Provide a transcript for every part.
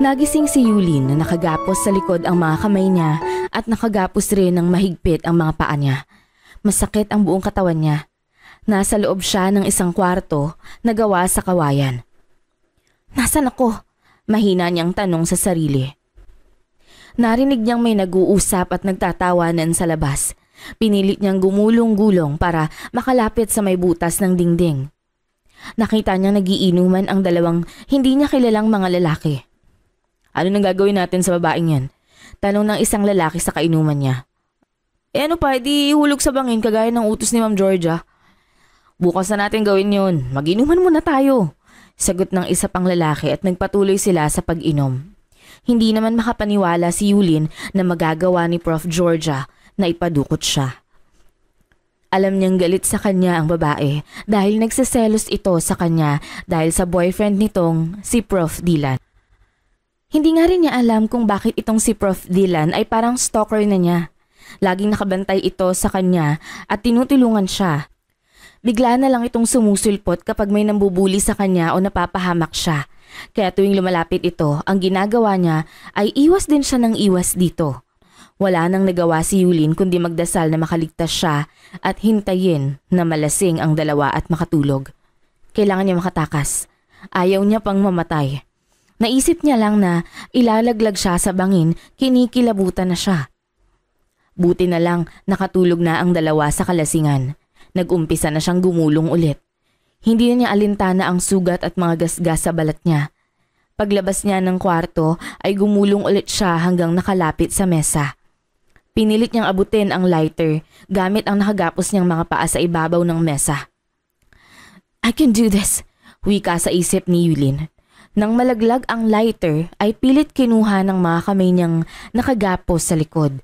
Nagising si Yulin na nakagapos sa likod ang mga kamay niya at nakagapos rin ng mahigpit ang mga paa niya. Masakit ang buong katawan niya. Nasa loob siya ng isang kwarto na gawa sa kawayan. "Nasaan ako?" Mahina niyang tanong sa sarili. Narinig niyang may nag-uusap at nagtatawanan sa labas. Pinilit niyang gumulong-gulong para makalapit sa may butas ng dingding. Nakita niyang nagiinuman ang dalawang hindi niya kilalang mga lalaki. "Ano nang gagawin natin sa babaeng yan?" Tanong ng isang lalaki sa kainuman niya. Ano pa, di hulog sa bangin kagaya ng utos ni Ma'am Georgia." "Bukas na natin gawin yun. Mag-inuman muna tayo." Sagot ng isa pang lalaki at nagpatuloy sila sa pag-inom. Hindi naman makapaniwala si Yulin na magagawa ni Prof. Georgia na ipadukot siya. Alam niyang galit sa kanya ang babae dahil nagseselos ito sa kanya dahil sa boyfriend nitong si Prof. Dylan. Hindi nga rin niya alam kung bakit itong si Prof. Dylan ay parang stalker na niya. Laging nakabantay ito sa kanya at tinutulungan siya. Bigla na lang itong sumusulpot kapag may nambubuli sa kanya o napapahamak siya. Kaya tuwing lumalapit ito, ang ginagawa niya ay iwas din siya ng iwas dito. Wala nang nagawa si Yulin kundi magdasal na makaligtas siya at hintayin na malasing ang dalawa at makatulog. Kailangan niya makatakas. Ayaw niya pang mamatay. Naisip niya lang na ilalaglag siya sa bangin, kinikilabutan na siya. Buti na lang nakatulog na ang dalawa sa kalasingan. Nag-umpisa na siyang gumulong ulit. Hindi na niya alintana ang sugat at mga gasgas sa balat niya. Paglabas niya ng kwarto ay gumulong ulit siya hanggang nakalapit sa mesa. Pinilit niyang abutin ang lighter gamit ang nakagapos niyang mga paa sa ibabaw ng mesa. "I can do this," wika sa isip ni Yulin. Nang malaglag ang lighter ay pilit kinuha ng mga kamay niyang nakagapos sa likod.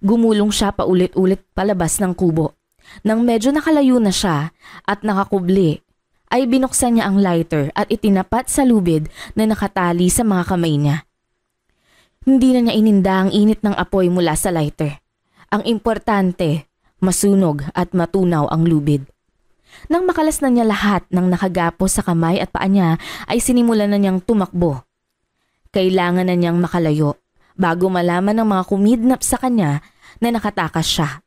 Gumulong siya paulit-ulit palabas ng kubo. Nang medyo nakalayo na siya at nakakubli, ay binuksan niya ang lighter at itinapat sa lubid na nakatali sa mga kamay niya. Hindi na niya ininda ang init ng apoy mula sa lighter. Ang importante, masunog at matunaw ang lubid. Nang makalas na niya lahat ng nakagapos sa kamay at paa niya, ay sinimulan na niyang tumakbo. Kailangan na niyang makalayo bago malaman ng mga kumidnap sa kanya na nakatakas siya.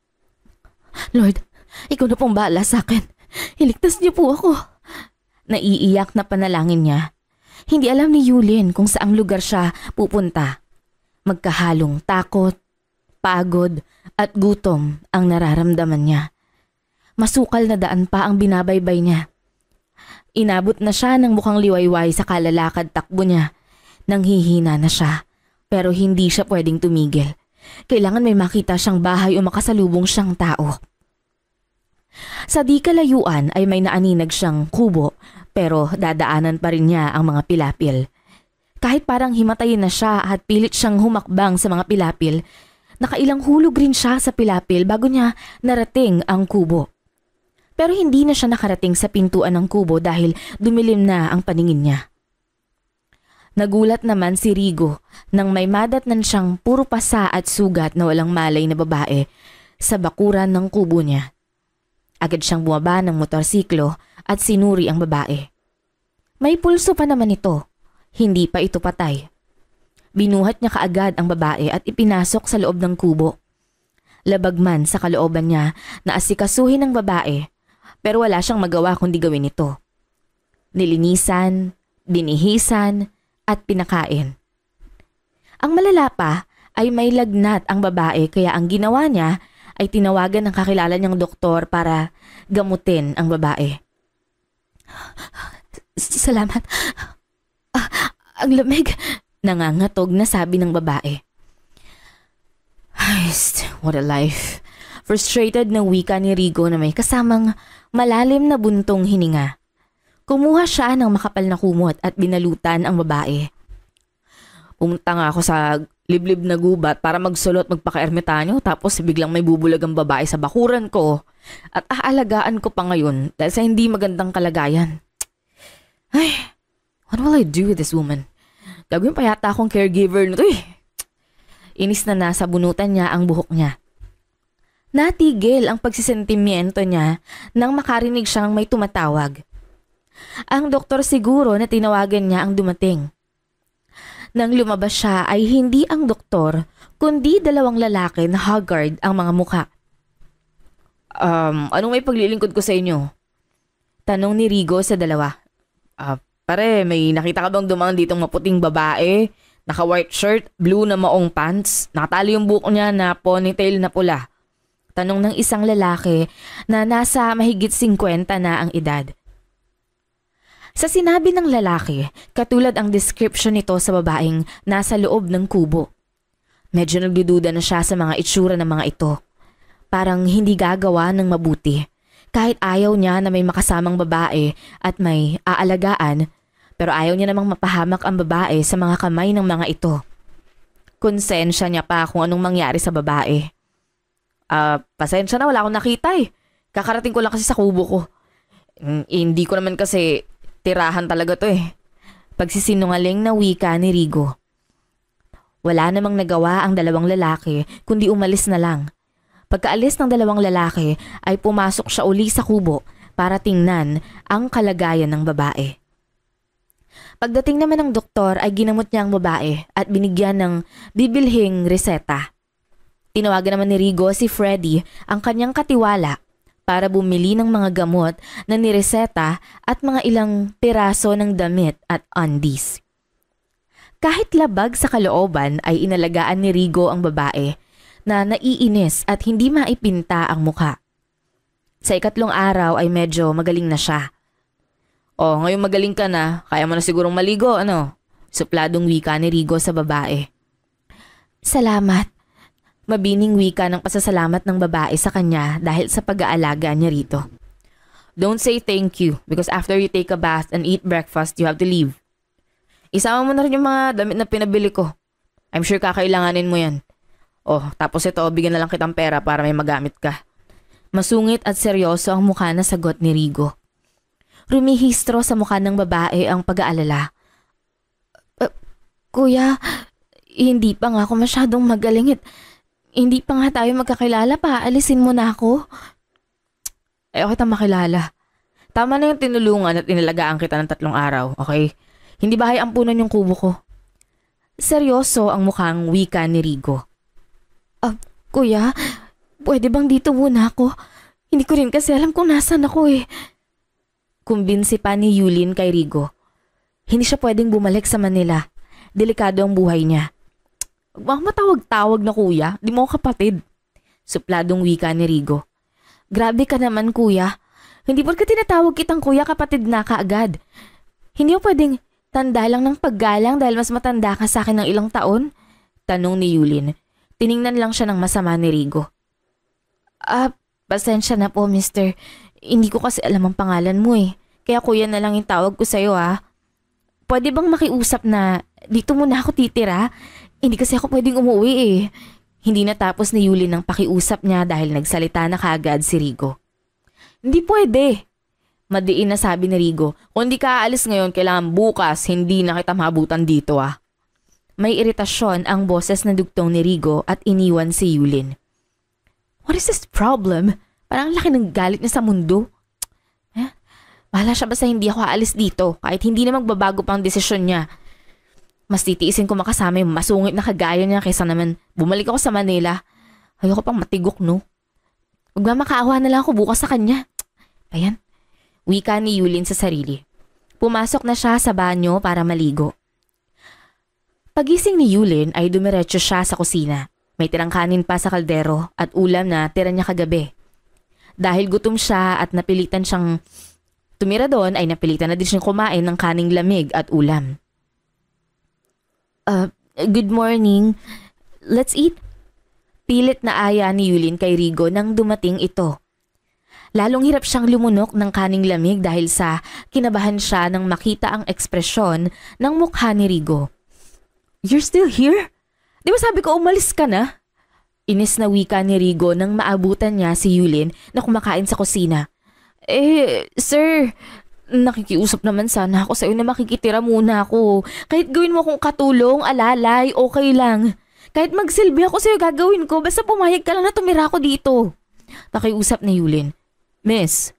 "Lord, ikaw na pong bahala sa akin. Iligtas niyo po ako." Naiiyak na panalangin niya. Hindi alam ni Yulin kung saang lugar siya pupunta. Magkahalong takot, pagod at gutom ang nararamdaman niya. Masukal na daan pa ang binabaybay niya. Inabot na siya ng mukhang liwayway sa kalalakad takbo niya. Nanghihina na siya pero hindi siya pwedeng tumigil. Kailangan may makita siyang bahay o makasalubong siyang tao. Sa di kalayuan ay may naaninag siyang kubo pero dadaanan pa rin niya ang mga pilapil. Kahit parang himatayin na siya at pilit siyang humakbang sa mga pilapil, nakailang hulog rin siya sa pilapil bago niya narating ang kubo. Pero hindi na siya nakarating sa pintuan ng kubo dahil dumilim na ang paningin niya. Nagulat naman si Rigo nang may madatnan siyang puro pasa at sugat na walang malay na babae sa bakuran ng kubo niya. Agad siyang bumaba ng motorsiklo at sinuri ang babae. May pulso pa naman ito. Hindi pa ito patay. Binuhat niya kaagad ang babae at ipinasok sa loob ng kubo. Labag man sa kalooban niya na asikasuhin ng babae pero wala siyang magawa kundi gawin ito. Nilinisan, binihisan at pinakain. Ang malala pa ay may lagnat ang babae kaya ang ginawa niya ay tinawagan ng kakilala niyang doktor para gamutin ang babae. "Salamat. Ang lamig," nangangatog na sabi ng babae. What a life. Frustrated na wika ni Rigo na may kasamang malalim na buntong hininga. Kumuha siya ng makapal na kumot at binalutan ang babae. "Pumunta nga ako sa liblib na gubat para magsulot magpaka-ermitanyo tapos biglang may bubulag ang babae sa bakuran ko at aalagaan ko pa ngayon dahil sa hindi magandang kalagayan. What will I do with this woman? Gagawin pa yata akong caregiver nito eh." Inis na nasa bunutan niya ang buhok niya. Natigil ang pagsisentimiento niya nang makarinig siyang may tumatawag. Ang doktor siguro na tinawagan niya ang dumating. Nang lumabas siya ay hindi ang doktor, kundi dalawang lalaki na haggard ang mga mukha. Anong may paglilingkod ko sa inyo? Tanong ni Rigo sa dalawa. Pare, may nakita ka bang dumaan ditong maputing babae? Naka-white shirt, blue na maong pants, nakatali yung buhok niya na ponytail na pula. Tanong ng isang lalaki na nasa mahigit 50 na ang edad. Sa sinabi ng lalaki, katulad ang description nito sa babaeng nasa loob ng kubo. Medyo nagdududa na siya sa mga itsura ng mga ito. Parang hindi gagawa ng mabuti. Kahit ayaw niya na may makasamang babae at may aalagaan, pero ayaw niya namang mapahamak ang babae sa mga kamay ng mga ito. Konsensya niya pa kung anong mangyari sa babae. Pasensya na, wala akong nakita eh. Kakarating ko lang kasi sa kubo ko. Hindi ko naman kasi tirahan talaga to eh. Pagsisinungaling na wika ni Rigo. Wala namang nagawa ang dalawang lalaki kundi umalis na lang. Pagkaalis ng dalawang lalaki ay pumasok siya uli sa kubo para tingnan ang kalagayan ng babae. Pagdating naman ng doktor ay ginamot niya ang babae at binigyan ng bibilhing reseta. Tinawagan naman ni Rigo si Freddy, ang kanyang katiwala, para bumili ng mga gamot na nireseta at mga ilang piraso ng damit at undies. Kahit labag sa kalooban ay inalagaan ni Rigo ang babae na naiinis at hindi maipinta ang mukha. Sa ikatlong araw ay medyo magaling na siya. Ngayon magaling ka na, kaya mo na sigurong maligo, ano? Supladong wika ni Rigo sa babae. Salamat. Mabining wika ng pasasalamat ng babae sa kanya dahil sa pag-aalaga niya rito. Don't say thank you because after you take a bath and eat breakfast, you have to leave. Isama mo na rin yung mga damit na pinabili ko. I'm sure kakailanganin mo yan. Tapos ito, bigyan na lang kitang pera para may magamit ka. Masungit at seryoso ang mukha na sagot ni Rigo. Rumihistro sa mukha ng babae ang pag-aalala. Kuya, hindi pa nga ako masyadong magaling at hindi pa nga tayo magkakilala pa. Alisin mo na ako. Ayaw kitang makilala. Tama na yung tinulungan at inalagaan kita ng 3 araw, okay? Hindi ba ampunan yung kubo ko? Seryoso ang mukhang wika ni Rigo. Kuya, pwede bang dito muna ako? Hindi ko rin kasi alam kung nasan ako eh. Kumbinsi pa ni Yulin kay Rigo. Hindi siya pwedeng bumalik sa Manila. Delikado ang buhay niya. Huwag matawag-tawag na kuya, di mo kapatid. Supladong wika ni Rigo. Grabe ka naman kuya. Hindi porke tinatawag kitang kuya kapatid na kaagad. Hindi mo pwedeng tanda lang ng paggalang dahil mas matanda ka sa akin ng ilang taon? Tanong ni Yulin. Tiningnan lang siya ng masama ni Rigo. Pasensya na po mister. Hindi ko kasi alam ang pangalan mo eh. Kaya kuya na lang yung tawag ko sa'yo ah. Pwede bang makiusap na dito muna ako titira? Hindi kasi ako pwedeng umuwi eh. Hindi natapos ni Yulin ang pakiusap niya dahil nagsalita na kaagad si Rigo. Hindi pwede. Madiin na sabi ni Rigo. Kung di ka aalis ngayon, kailangan bukas hindi na kita mahabutan dito ah. May iritasyon ang boses na dugtong ni Rigo at iniwan si Yulin. What is this problem? Parang laki ng galit niya sa mundo. Bahala siya basta hindi ako aalis dito kahit hindi na magbabago pang desisyon niya. Mas titiisin ko makasama yung masungit na kagaya niya kaysa naman bumalik ako sa Manila. Ayoko pang matigok no. Magmamakaawa na lang ako bukas sa kanya. Ayan. Wika ni Yulin sa sarili. Pumasok na siya sa banyo para maligo. Pagising ni Yulin ay dumiretso siya sa kusina. May tirang kanin pa sa kaldero at ulam na tira niya kagabi. Dahil gutom siya at napilitan siyang tumira doon ay napilitan na din siyang kumain ng kaning lamig at ulam. Good morning. Let's eat. Pilit na aya ni Yulin kay Rigo nang dumating ito. Lalong hirap siyang lumunok ng kaning lamig dahil sa kinabahan siya nang makita ang ekspresyon ng mukha ni Rigo. You're still here? Di ba sabi ko umalis ka na? Inis na wika ni Rigo nang maabutan niya si Yulin na kumakain sa kusina. Sir, nakikiusap naman sana ako sa'yo na makikitira muna ako. Kahit gawin mo akong katulong, alalay, okay lang. Kahit magsilbi ako sa'yo gagawin ko, basta pumayag ka lang na tumira ako dito. Nakiusap ni Yulin. Miss,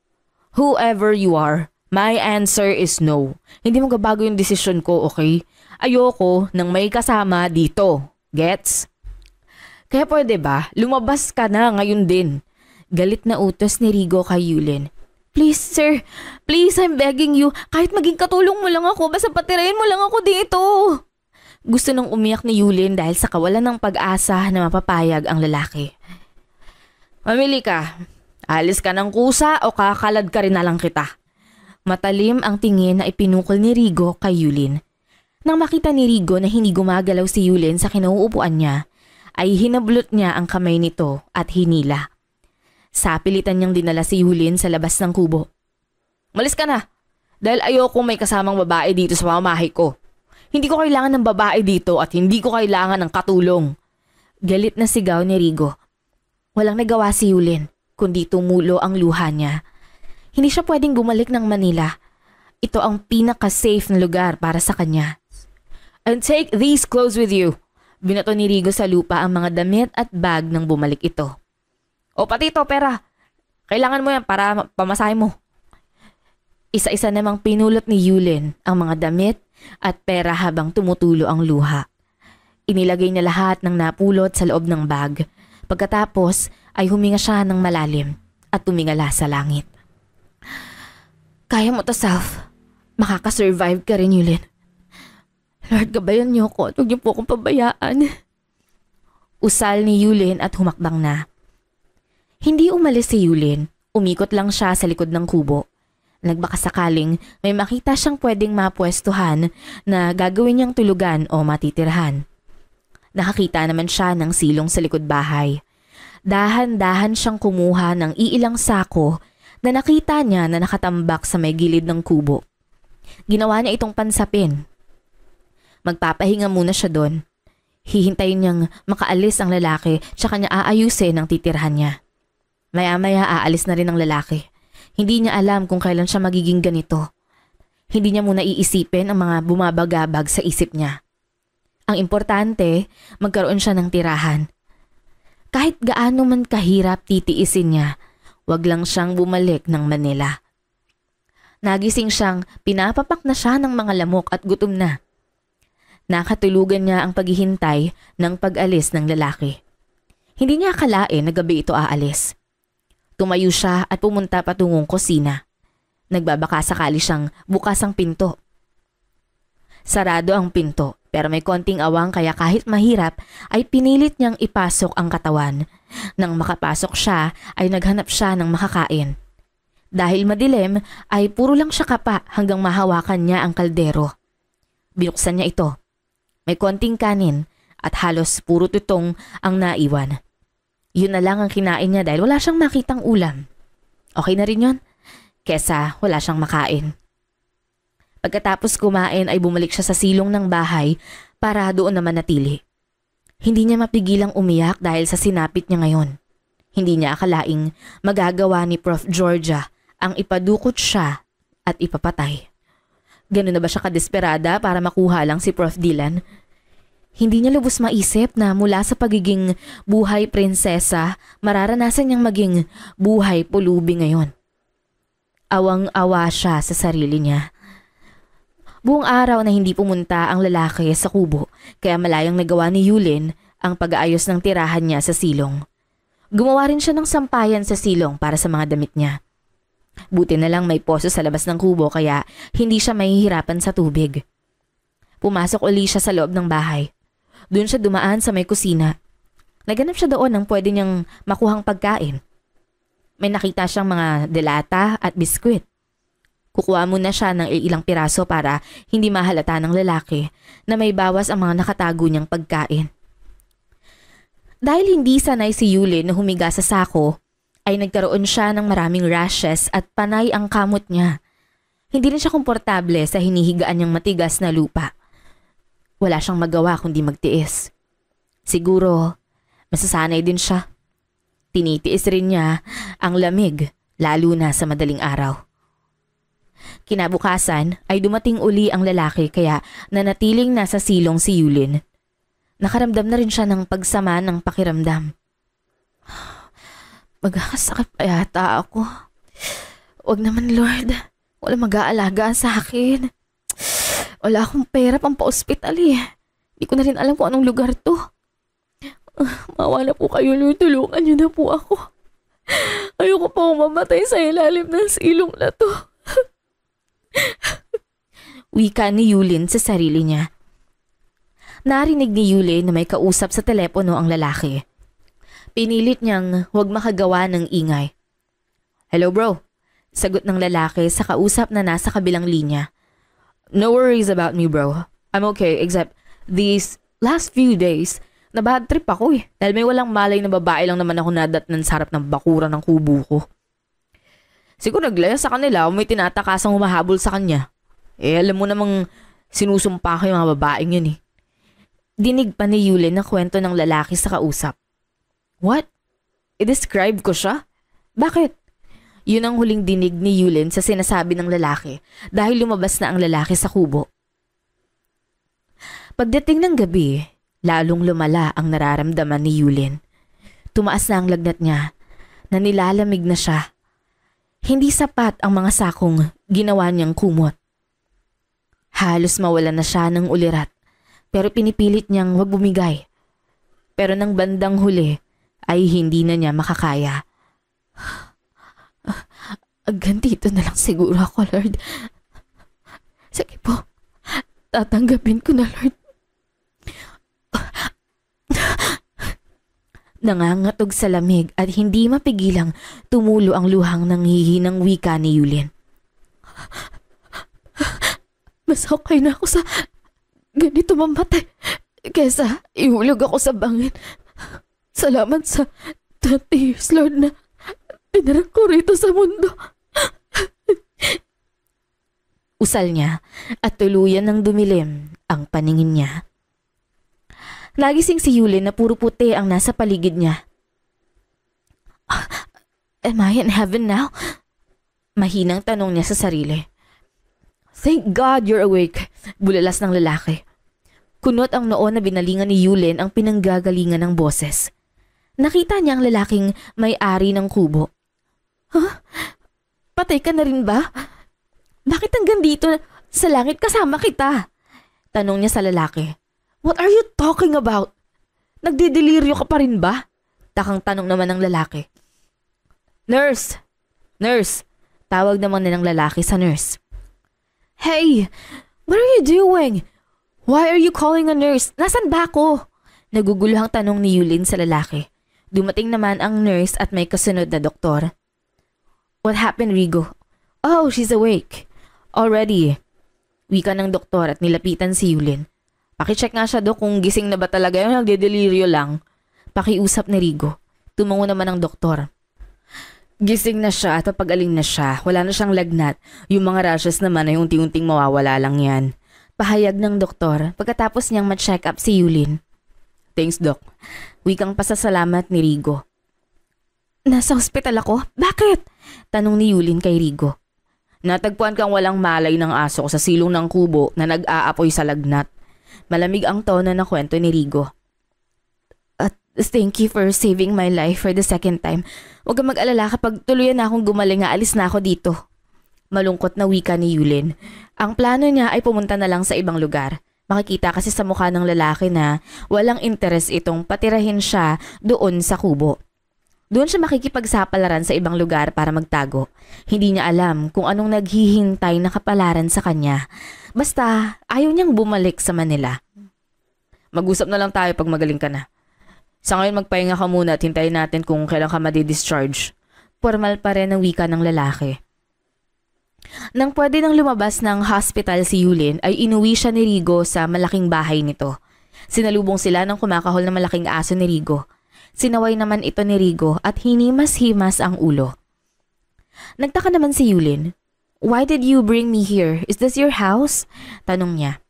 whoever you are, My answer is no. Hindi magbabago yung desisyon ko, okay? Ayoko nang may kasama dito. Gets? Kaya pwede ba, lumabas ka na ngayon din. Galit na utos ni Rigo kay Yulin. Please, sir. Please, I'm begging you. Kahit maging katulong mo lang ako, basta patirahin mo lang ako dito. Gusto nang umiyak ni Yulin dahil sa kawalan ng pag-asa na mapapayag ang lalaki. Mamili ka. Alis ka ng kusa o kakalad ka rin na lang kita. Matalim ang tingin na ipinukol ni Rigo kay Yulin. Nang makita ni Rigo na hindi gumagalaw si Yulin sa kinauupuan niya, ay hinablot niya ang kamay nito at hinila. Sa pilitan niyang dinala si Yulin sa labas ng kubo. Malis ka na, dahil ayoko may kasamang babae dito sa pamamahay ko. Hindi ko kailangan ng babae dito at hindi ko kailangan ng katulong. Galit na sigaw ni Rigo. Walang nagawa si Yulin, kundi tumulo ang luha niya. Hindi siya pwedeng bumalik ng Manila. Ito ang pinaka-safe na lugar para sa kanya. And take these clothes with you. Binato ni Rigo sa lupa ang mga damit at bag nang bumalik ito. O pati ito, pera. Kailangan mo yan para pamasahe mo. Isa-isa namang pinulot ni Yulin ang mga damit at pera habang tumutulo ang luha. Inilagay niya lahat ng napulot sa loob ng bag. Pagkatapos ay huminga siya ng malalim at tumingala sa langit. Kaya mo to, Self. Makakasurvive ka rin, Yulin. Lord, gabayan niyo ko at huwag niyo po akong pabayaan. Usal ni Yulin at humakbang na. Hindi umalis si Yulin. Umikot lang siya sa likod ng kubo. Nagbaka sakaling may makita siyang pwedeng mapwestuhan na gagawin niyang tulugan o matitirhan. Nakakita naman siya ng silong sa likod bahay. Dahan-dahan siyang kumuha ng iilang sako na nakita niya na nakatambak sa may gilid ng kubo. Ginawa niya itong pansapin. Magpapahinga muna siya doon. Hihintayin niyang makaalis ang lalaki tsaka niya aayusin ang titirhan niya. Maya-maya aalis na rin ang lalaki. Hindi niya alam kung kailan siya magiging ganito. Hindi niya muna iisipin ang mga bumabagabag sa isip niya. Ang importante, magkaroon siya ng tirahan. Kahit gaano man kahirap titiisin niya, wag lang siyang bumalik ng Manila. Nagising siyang pinapapak na siya ng mga lamok at gutom na. Nakatulugan niya ang paghihintay ng pag-alis ng lalaki. Hindi niya akalain na gabi ito aalis. Tumayo siya at pumunta patungong kusina. Nagbabaka sakali siyang bukas ang pinto. Sarado ang pinto pero may konting awang kaya kahit mahirap ay pinilit niyang ipasok ang katawan. Nang makapasok siya ay naghanap siya ng makakain. Dahil madilim ay puro lang siya kapa hanggang mahawakan niya ang kaldero. Binuksan niya ito. May konting kanin at halos puro tutong ang naiwan. Yun na lang ang kinain niya dahil wala siyang makitang ulam. Okay na rin yun, kesa wala siyang makain. Pagkatapos kumain ay bumalik siya sa silong ng bahay para doon naman natili. Hindi niya mapigilang umiyak dahil sa sinapit niya ngayon. Hindi niya akalaing magagawa ni Prof. Georgia ang ipadukot siya at ipapatay. Ganun na ba siya kadesperada para makuha lang si Prof. Dylan? Hindi niya lubos maisip na mula sa pagiging buhay prinsesa, mararanasan niyang maging buhay pulubi ngayon. Awang-awa siya sa sarili niya. Buong araw na hindi pumunta ang lalaki sa kubo, kaya malayang nagawa ni Yulin ang pag-aayos ng tirahan niya sa silong. Gumawa rin siya ng sampayan sa silong para sa mga damit niya. Buti na lang may poso sa labas ng kubo kaya hindi siya mahihirapan sa tubig. Pumasok uli siya sa loob ng bahay. Doon siya dumaan sa may kusina. Naganap siya doon ng pwede niyang makuhang pagkain. May nakita siyang mga delata at biskwit. Kukuha muna siya ng ilang piraso para hindi mahalata ng lalaki na may bawas ang mga nakatago niyang pagkain. Dahil hindi sanay si Yulin na humiga sa sako, ay nagkaroon siya ng maraming rashes at panay ang kamot niya. Hindi rin siya komportable sa hinihigaan niyang matigas na lupa. Wala siyang magawa kundi magtiis. Siguro, masasanay din siya. Tinitiis rin niya ang lamig, lalo na sa madaling araw. Kinabukasan ay dumating uli ang lalaki kaya nanatiling nasa silong si Yulin. Nakaramdam na rin siya ng pagsama ng pakiramdam. Magkakasakit pa yata ako. Huwag naman, Lord. Wala mag-aalagaan sa akin. Wala akong pera pang pa-ospital eh. Hindi ko na rin alam kung anong lugar to. Maawa na po kayo, Lord. Tulungan niyo na po ako. Ayoko pa mamatay sa ilalim ng silong na to. Wika ni Yulin sa sarili niya. Narinig ni Yulin na may kausap sa telepono ang lalaki. Pinilit niyang huwag makagawa ng ingay. Hello bro, sagot ng lalaki sa kausap na nasa kabilang linya. No worries about me bro. I'm okay except these last few days, na bad trip ako eh. Dahil may walang malay na babae lang naman ako nadatnan sa harap ng bakuran ng kubo ko. Siguro naglaya sa kanila o may tinatakasang humahabol sa kanya. Alam mo namang sinusumpa ko yung mga babaeng yun eh. Dinig pa ni Yulin ang kwento ng lalaki sa kausap. What? I-describe ko siya? Bakit? Yun ang huling dinig ni Yulin sa sinasabi ng lalaki dahil lumabas na ang lalaki sa kubo. Pagdating ng gabi, lalong lumala ang nararamdaman ni Yulin. Tumaas na ang lagnat niya, na nilalamig na siya. Hindi sapat ang mga sakong ginawa niyang kumot. Halos mawala na siya ng ulirat, pero pinipilit niyang huwag bumigay. Pero nang bandang huli ay hindi na niya makakaya. Ganito na lang siguro ako, Lord. Sige po, tatanggapin ko na, Lord. Nangangatog sa lamig at hindi mapigilang tumulo ang luhang nanghihinang wika ni Yulin. Mas okay na ako sa ganito mamatay kesa ihulog ako sa bangin. Salamat sa 20 years, Lord, na pinarang ko rito sa mundo. Usal niya at tuluyan ng dumilim ang paningin niya. Nagising si Yulin na puro puti ang nasa paligid niya. Am I in heaven now? Mahinang tanong niya sa sarili. Thank God you're awake, bulalas ng lalaki. Kunot ang noo na binalingan ni Yulin ang pinanggagalingan ng boses. Nakita niya ang lalaking may-ari ng kubo. Huh? Patay ka na rin ba? Bakit hanggang dito sa langit kasama kita? Tanong niya sa lalaki. What are you talking about? Nagdideliryo ka pa rin ba? Takang tanong naman ng lalaki. Nurse! Nurse! Tawag naman ng lalaki sa nurse. Hey! What are you doing? Why are you calling a nurse? Nasaan ba ako? Naguguluhang tanong ni Yulin sa lalaki. Dumating naman ang nurse at may kasunod na doktor. What happened, Rigo? Oh, she's awake. Already. Wika ng doktor at nilapitan si Yulin. Pakicheck nga siya, Dok, kung gising na ba talaga yung nagdedeliryo lang. Pakiusap ni Rigo. Tumango naman ang doktor. Gising na siya at papagaling na siya. Wala na siyang lagnat. Yung mga rashes naman ay unti-unting mawawala lang yan. Pahayag ng doktor pagkatapos niyang ma-check up si Yulin. Thanks, Doc. Wikang pasasalamat ni Rigo. Nasa hospital ako? Bakit? Tanong ni Yulin kay Rigo. Natagpuan kang walang malay ng aso sa silong ng kubo na nag-aapoy sa lagnat. Malamig ang tono na kwento ni Rigo. Thank you for saving my life for the second time. Huwag kang mag-alala kapag tuluyan na akong gumaling, aalis na ako dito. Malungkot na wika ni Yulin. Ang plano niya ay pumunta na lang sa ibang lugar. Makikita kasi sa mukha ng lalaki na walang interes itong patirahin siya doon sa kubo. Doon siya makikipagsapalaran sa ibang lugar para magtago. Hindi niya alam kung anong naghihintay na kapalaran sa kanya. Basta ayaw niyang bumalik sa Manila. Mag-usap na lang tayo pag magaling ka na. Sa ngayon magpahinga ka muna at hintayin natin kung kailan ka madi-discharge. Formal pa rin ang wika ng lalaki. Nang pwede nang lumabas ng hospital si Yulin ay inuwi siya ni Rigo sa malaking bahay nito. Sinalubong sila ng kumakahol na malaking aso ni Rigo. Sinaway naman ito ni Rigo at hinimas-himas ang ulo. Nagtaka naman si Yulin. Why did you bring me here? Is this your house? Tanong niya.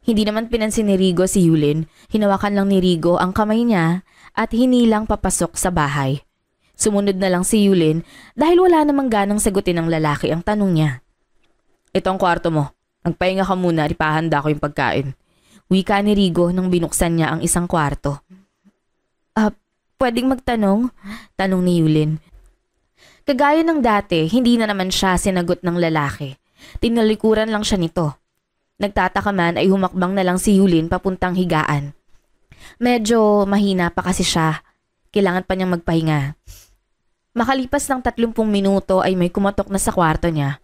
Hindi naman pinansin ni Rigo si Yulin. Hinawakan lang ni Rigo ang kamay niya at hinilang papasok sa bahay. Sumunod na lang si Yulin dahil wala namang ganang sagutin ng lalaki ang tanong niya. Ito ang kwarto mo. Magpahinga ka muna, ipahanda ko yung pagkain. Wika ni Rigo nang binuksan niya ang isang kwarto. Pwedeng magtanong? Tanong ni Yulin. Kagaya ng dati, hindi na naman siya sinagot ng lalaki. Tinalikuran lang siya nito. Nagtataka man ay humakbang na lang si Yulin papuntang higaan. Medyo mahina pa kasi siya. Kailangan pa niyang magpahinga. Makalipas ng 30 minuto ay may kumatok na sa kwarto niya.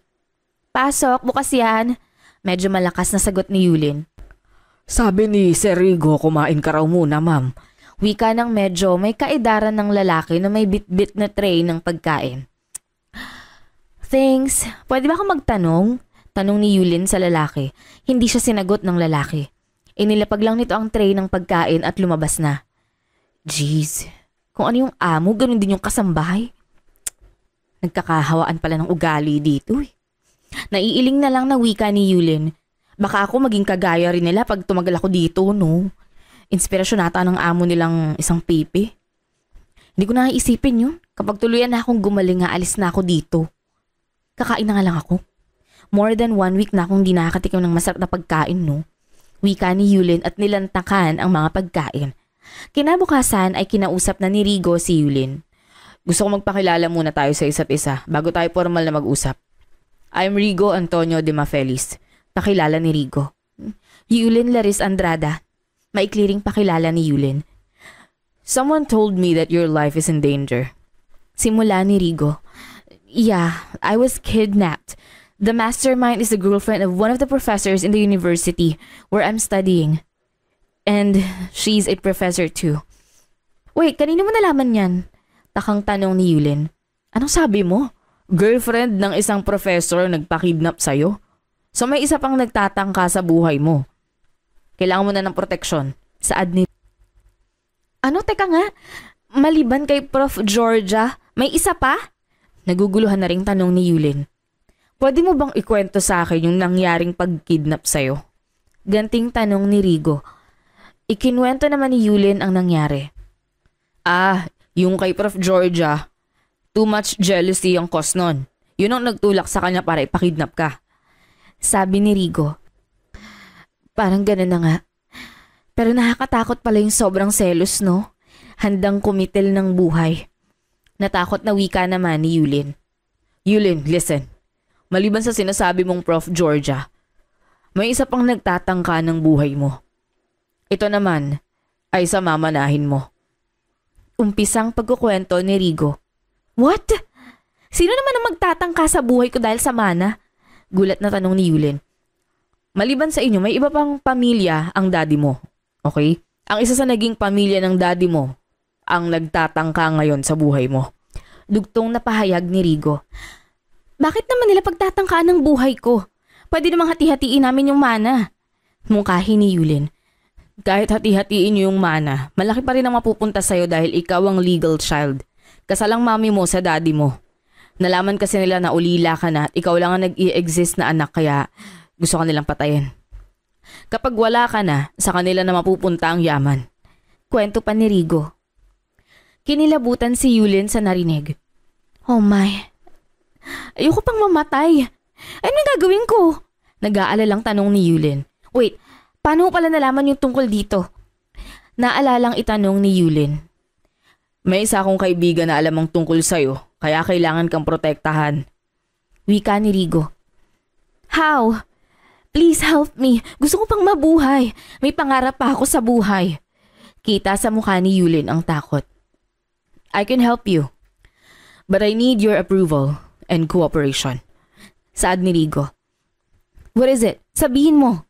Pasok, bukas yan. Medyo malakas na sagot ni Yulin. Sabi ni Sir Rigo, kumain ka raw muna, ma'am. Wika ng medyo may kaedaran ng lalaki na may bit-bit na tray ng pagkain. Thanks. Pwede ba akong magtanong? Tanong ni Yulin sa lalaki. Hindi siya sinagot ng lalaki. Inilapag lang nito ang tray ng pagkain at lumabas na. Jeez, kung ano yung amo, ganun din yung kasambahay. Nagkakahawaan pala ng ugali dito eh. Naiiling na lang na wika ni Yulin. Baka ako maging kagaya rin nila pag tumagal ako dito, no? Inspirasyon nata ng amo nilang isang pipi. Hindi ko naiisipin yun. Kapag tuluyan na akong gumaling, alis na ako dito. Kakain na nga lang ako. More than 1 week na akong di nakakatikim ng masarap na pagkain, no? Wika ni Yulin at nilantakan ang mga pagkain. Kinabukasan ay kinausap na ni Rigo si Yulin. Gusto ko magpakilala muna tayo sa isa't isa bago tayo formal na mag-usap. I'm Rigo Antonio de Mafelis. Pakilala ni Rigo. Yulin Laris Andrada. Maikli ring pakilala ni Yulin. Someone told me that your life is in danger. Simula ni Rigo. Yeah, I was kidnapped. The mastermind is the girlfriend of one of the professors in the university where I'm studying. And she's a professor too. Wait, kanino mo nalaman yan? Takang tanong ni Yulin. Anong sabi mo? Girlfriend ng isang professor nagpa-kidnap sa'yo? So may isa pang nagtatangka sa buhay mo. Kailangan mo na ng proteksyon. Saad ni... Ano, teka nga? Maliban kay Prof. Georgia, may isa pa? Naguguluhan na ring tanong ni Yulin. Pwede mo bang ikwento sa akin yung nangyaring pag-kidnap sa'yo? Ganting tanong ni Rigo. Ikinwento naman ni Yulin ang nangyari. Yung kay Prof. Georgia, too much jealousy ang cause nun. Yun ang nagtulak sa kanya para ipakidnap ka. Sabi ni Rigo. Parang ganun na nga. Pero nakakatakot pala yung sobrang selos, no? Handang kumitil ng buhay. Natakot na wika naman ni Yulin. Yulin, listen. Maliban sa sinasabi mong Prof. Georgia, may isa pang nagtatangka ng buhay mo. Ito naman ay sa mamanahin mo. Umpisang pagkukwento ni Rigo. What? Sino naman ang magtatangka sa buhay ko dahil sa mana? Gulat na tanong ni Yulin. Maliban sa inyo, may iba pang pamilya ang daddy mo. Okay? Ang isa sa naging pamilya ng daddy mo ang nagtatangka ngayon sa buhay mo. Dugtong na pahayag ni Rigo. Bakit naman nila pagtatangkaan ng buhay ko? Pwede namang hati-hatiin namin yung mana. Mungkahi ni Yulin. Kahit hati-hatiin niyo yung mana, malaki pa rin ang mapupunta sa'yo dahil ikaw ang legal child. Kasalang mami mo sa daddy mo. Nalaman kasi nila na ulila ka na at ikaw lang ang nag-i-exist na anak kaya gusto ka nilang patayin. Kapag wala ka na, sa kanila na mapupunta ang yaman. Kwento pa ni Rigo. Kinilabutan si Yulin sa narinig. Oh my. Ayoko pang mamatay. Ano gagawin ko? Nag-aalalang tanong ni Yulin. Wait, paano mo pala nalaman yung tungkol dito? Naalalang itanong ni Yulin. May isa akong kaibigan na alam ang tungkol sa'yo, kaya kailangan kang protektahan. Wika ni Rigo. How? Please help me. Gusto ko pang mabuhay. May pangarap pa ako sa buhay. Kita sa mukha ni Yulin ang takot. I can help you. But I need your approval and cooperation. Saad ni Rigo. What is it? Sabihin mo.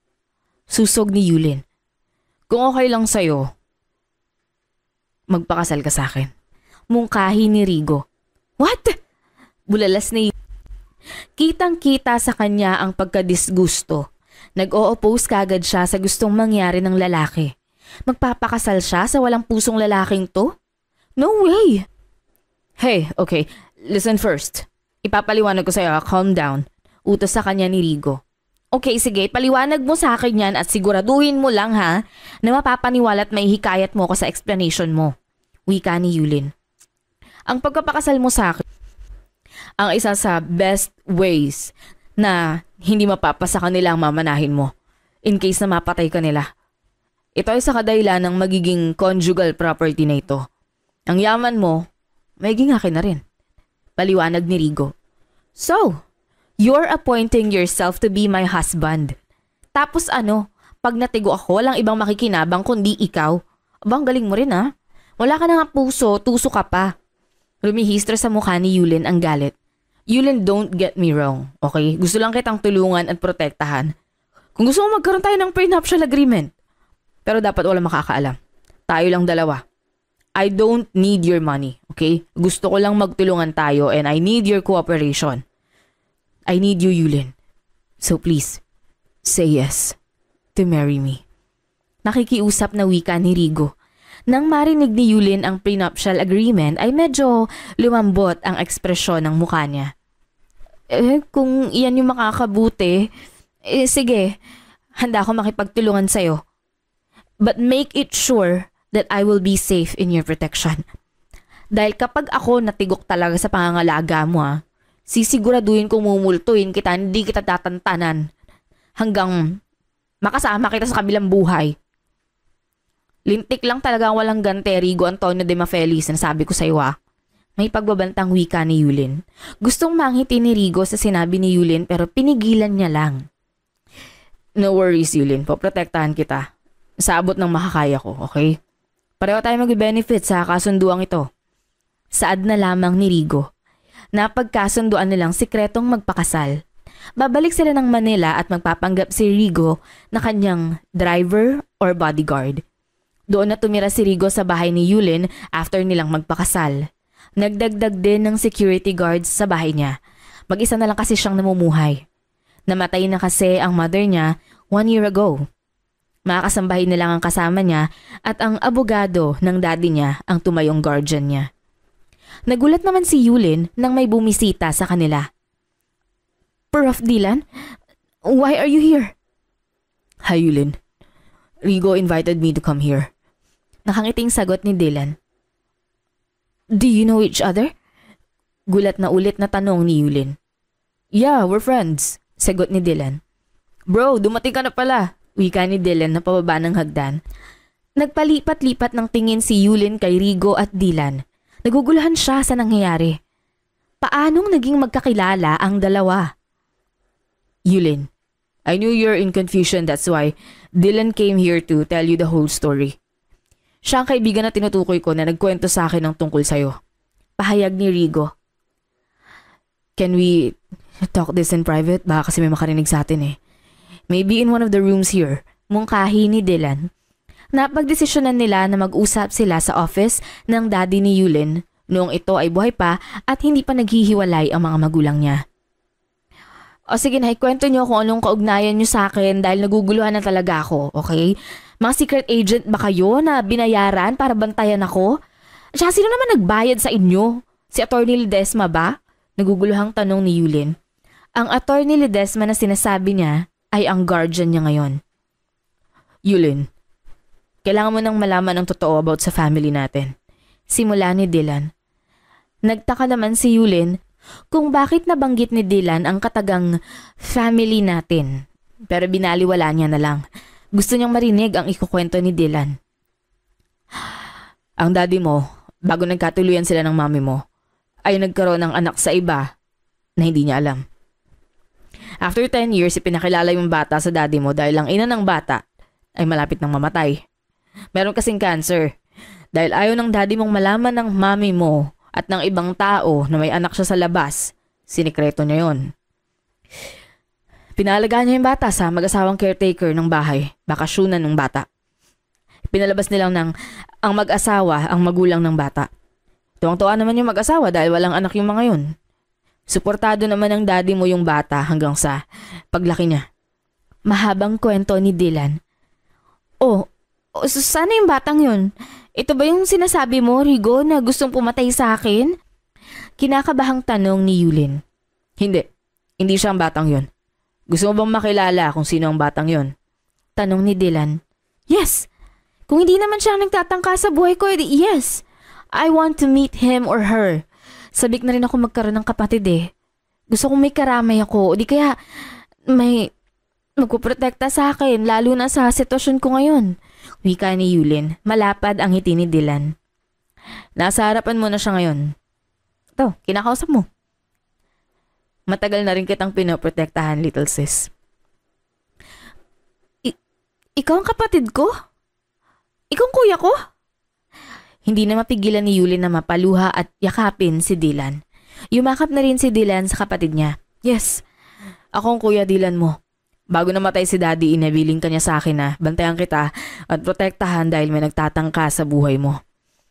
Susog ni Yulin. Kung okay lang sa'yo, magpakasal ka sa akin. Mungkahi ni Rigo. What? Bulalas ni Kitang-kita sa kanya ang pagkadisgusto. Nag-o-oppose kagad siya sa gustong mangyari ng lalaki. Magpapakasal siya sa walang pusong lalaking to? No way! Hey, okay. Listen first. Ipapaliwanag ko sa'yo, calm down. Utos sa kanya ni Rigo. Okay, sige, paliwanag mo sa akin yan at siguraduhin mo lang ha na mapapaniwala at maihikayat mo ko sa explanation mo. Wika ni Yulin. Ang pagpapakasal mo sa akin, ang isa sa best ways na hindi mapapasa kanila ang mamanahin mo in case na mapatay ka nila. Ito ay sa kadahilan ng magiging conjugal property na ito. Ang yaman mo, magiging akin na rin. Paliwanag ni Rigo. So, You're appointing yourself to be my husband. Tapos ano, pag natigo ako, walang ibang makikinabang kundi ikaw. Abang galing mo rin ha. Wala ka na nga puso, tuso ka pa. Lumihistro sa mukha ni Yulin ang galit. Yulin, don't get me wrong, okay? Gusto lang kitang tulungan at protektahan. Kung gusto mo magkaroon tayo ng prenuptial agreement. Pero dapat wala makakaalam. Tayo lang dalawa. I don't need your money, okay? Gusto ko lang magtulungan tayo and I need your cooperation. I need you, Yulin. So please, say yes to marry me. Nakikiusap na wika ni Rigo. Nang marinig ni Yulin ang prenuptial agreement ay medyo lumambot ang ekspresyon ng mukha niya. Kung iyan yung makakabuti, sige, handa ako makipagtulungan sa'yo. But make it sure that I will be safe in your protection. Dahil kapag ako natigok talaga sa pangangalaga mo sisiguraduhin kong mumultuin kita, hindi kita tatantanan hanggang makasama kita sa kabilang buhay. Lintik lang talaga ang walang gante, Rigo Antonio de Mafelis, na sabi ko sa iyo May pagbabantang wika ni Yulin. Gustong mangiti ni Rigo sa sinabi ni Yulin pero pinigilan niya lang. No worries, Yulin. Poprotektahan kita. Sa abot ng makakaya ko, okay? Pareho tayo mag-benefit sa kasunduang ito. Saad na lamang ni Rigo. Napagkasunduan nilang sikretong magpakasal. Babalik sila ng Manila at magpapanggap si Rigo na kanyang driver or bodyguard. Doon na tumira si Rigo sa bahay ni Yulin after nilang magpakasal. Nagdagdag din ng security guards sa bahay niya. Mag-isa na lang kasi siyang namumuhay. Namatay na kasi ang mother niya 1 year ago. Mga kasambahay na lang ang kasama niya at ang abogado ng daddy niya ang tumayong guardian niya. Nagulat naman si Yulin nang may bumisita sa kanila. Prof. Dylan, why are you here? Hi, Yulin. Rigo invited me to come here. Nakangiting sagot ni Dylan. Do you know each other? Gulat na ulit na tanong ni Yulin. Yeah, we're friends, sagot ni Dylan. Bro, dumating ka na pala, wika ni Dylan na pababa ng hagdan. Nagpalipat-lipat ng tingin si Yulin kay Rigo at Dylan. Naguguluhan siya sa nangyayari. Paanong naging magkakilala ang dalawa? Yulin, I knew you're in confusion, that's why Dylan came here to tell you the whole story. Siya ang kaibigan na tinutukoy ko na nagkwento sa akin ng tungkol sa'yo. Pahayag ni Rigo. Can we talk this in private? Baka kasi may makarinig sa atin Maybe in one of the rooms here. Mungkahi ni Dylan. Napagdesisyonan nila na mag-usap sila sa office ng daddy ni Yulin noong ito ay buhay pa at hindi pa naghihiwalay ang mga magulang niya. O sige na, ikwento niyo kung anong kaugnayan niyo sa akin dahil naguguluhan na talaga ako, okay? Mga secret agent ba kayo na binayaran para bantayan ako? Siya, sino naman nagbayad sa inyo? Si Attorney Ledesma ba? Naguguluhang tanong ni Yulin. Ang Attorney Ledesma na sinasabi niya ay ang guardian niya ngayon. Yulin, kailangan mo nang malaman ang totoo about sa family natin. Simula ni Dylan. Nagtaka naman si Yulin kung bakit nabanggit ni Dylan ang katagang family natin. Pero binaliwala niya na lang. Gusto niyang marinig ang ikukwento ni Dylan. Ang daddy mo, bago nagkatuluyan sila ng mami mo, ay nagkaroon ng anak sa iba na hindi niya alam. After 10 years, ipinakilala yung bata sa daddy mo dahil ang ina ng bata ay malapit nang mamatay. Meron kasing cancer. Dahil ayaw ng daddy mong malaman ng mami mo at ng ibang tao na may anak siya sa labas, sinikreto niya yon. Pinalagaan niya yung bata sa mag-asawang caretaker ng bahay, bakasyonan ng bata. Pinalabas nilang ang mag-asawa ang magulang ng bata. Tuwang-tuwa naman yung mag-asawa dahil walang anak yung mga yun. Suportado naman ng daddy mo yung bata hanggang sa paglaki niya. Mahabang kwento ni Dylan. Sana yung batang yun. Ito ba yung sinasabi mo, Rigo, na gustong pumatay sa akin? Kinakabahang tanong ni Yulin. Hindi siya ang batang yun. Gusto mo bang makilala kung sino ang batang yun? Tanong ni Dylan. Yes! Kung hindi naman siya nagtatangka sa buhay ko, yes! I want to meet him or her. Sabik na rin ako magkaroon ng kapatid Gusto kong may karamay ako. O di kaya may magpuprotekta sa akin, lalo na sa sitwasyon ko ngayon. Wika ni Yulin. Malapad ang ngiti ni Dylan. Nasa harapan mo na siya ngayon. Ito, kinakausap mo. Matagal na rin kitang pinoprotektahan, little sis. Ikaw ang kapatid ko? Ikaw ang kuya ko? Hindi na mapigilan ni Yulin na mapaluha at yakapin si Dylan. Yumakap na rin si Dylan sa kapatid niya. Yes, ako ang kuya Dylan mo. Bago namatay si Daddy, inabiling kanya sa akin na bantayan kita at protektahan dahil may nagtatangka sa buhay mo.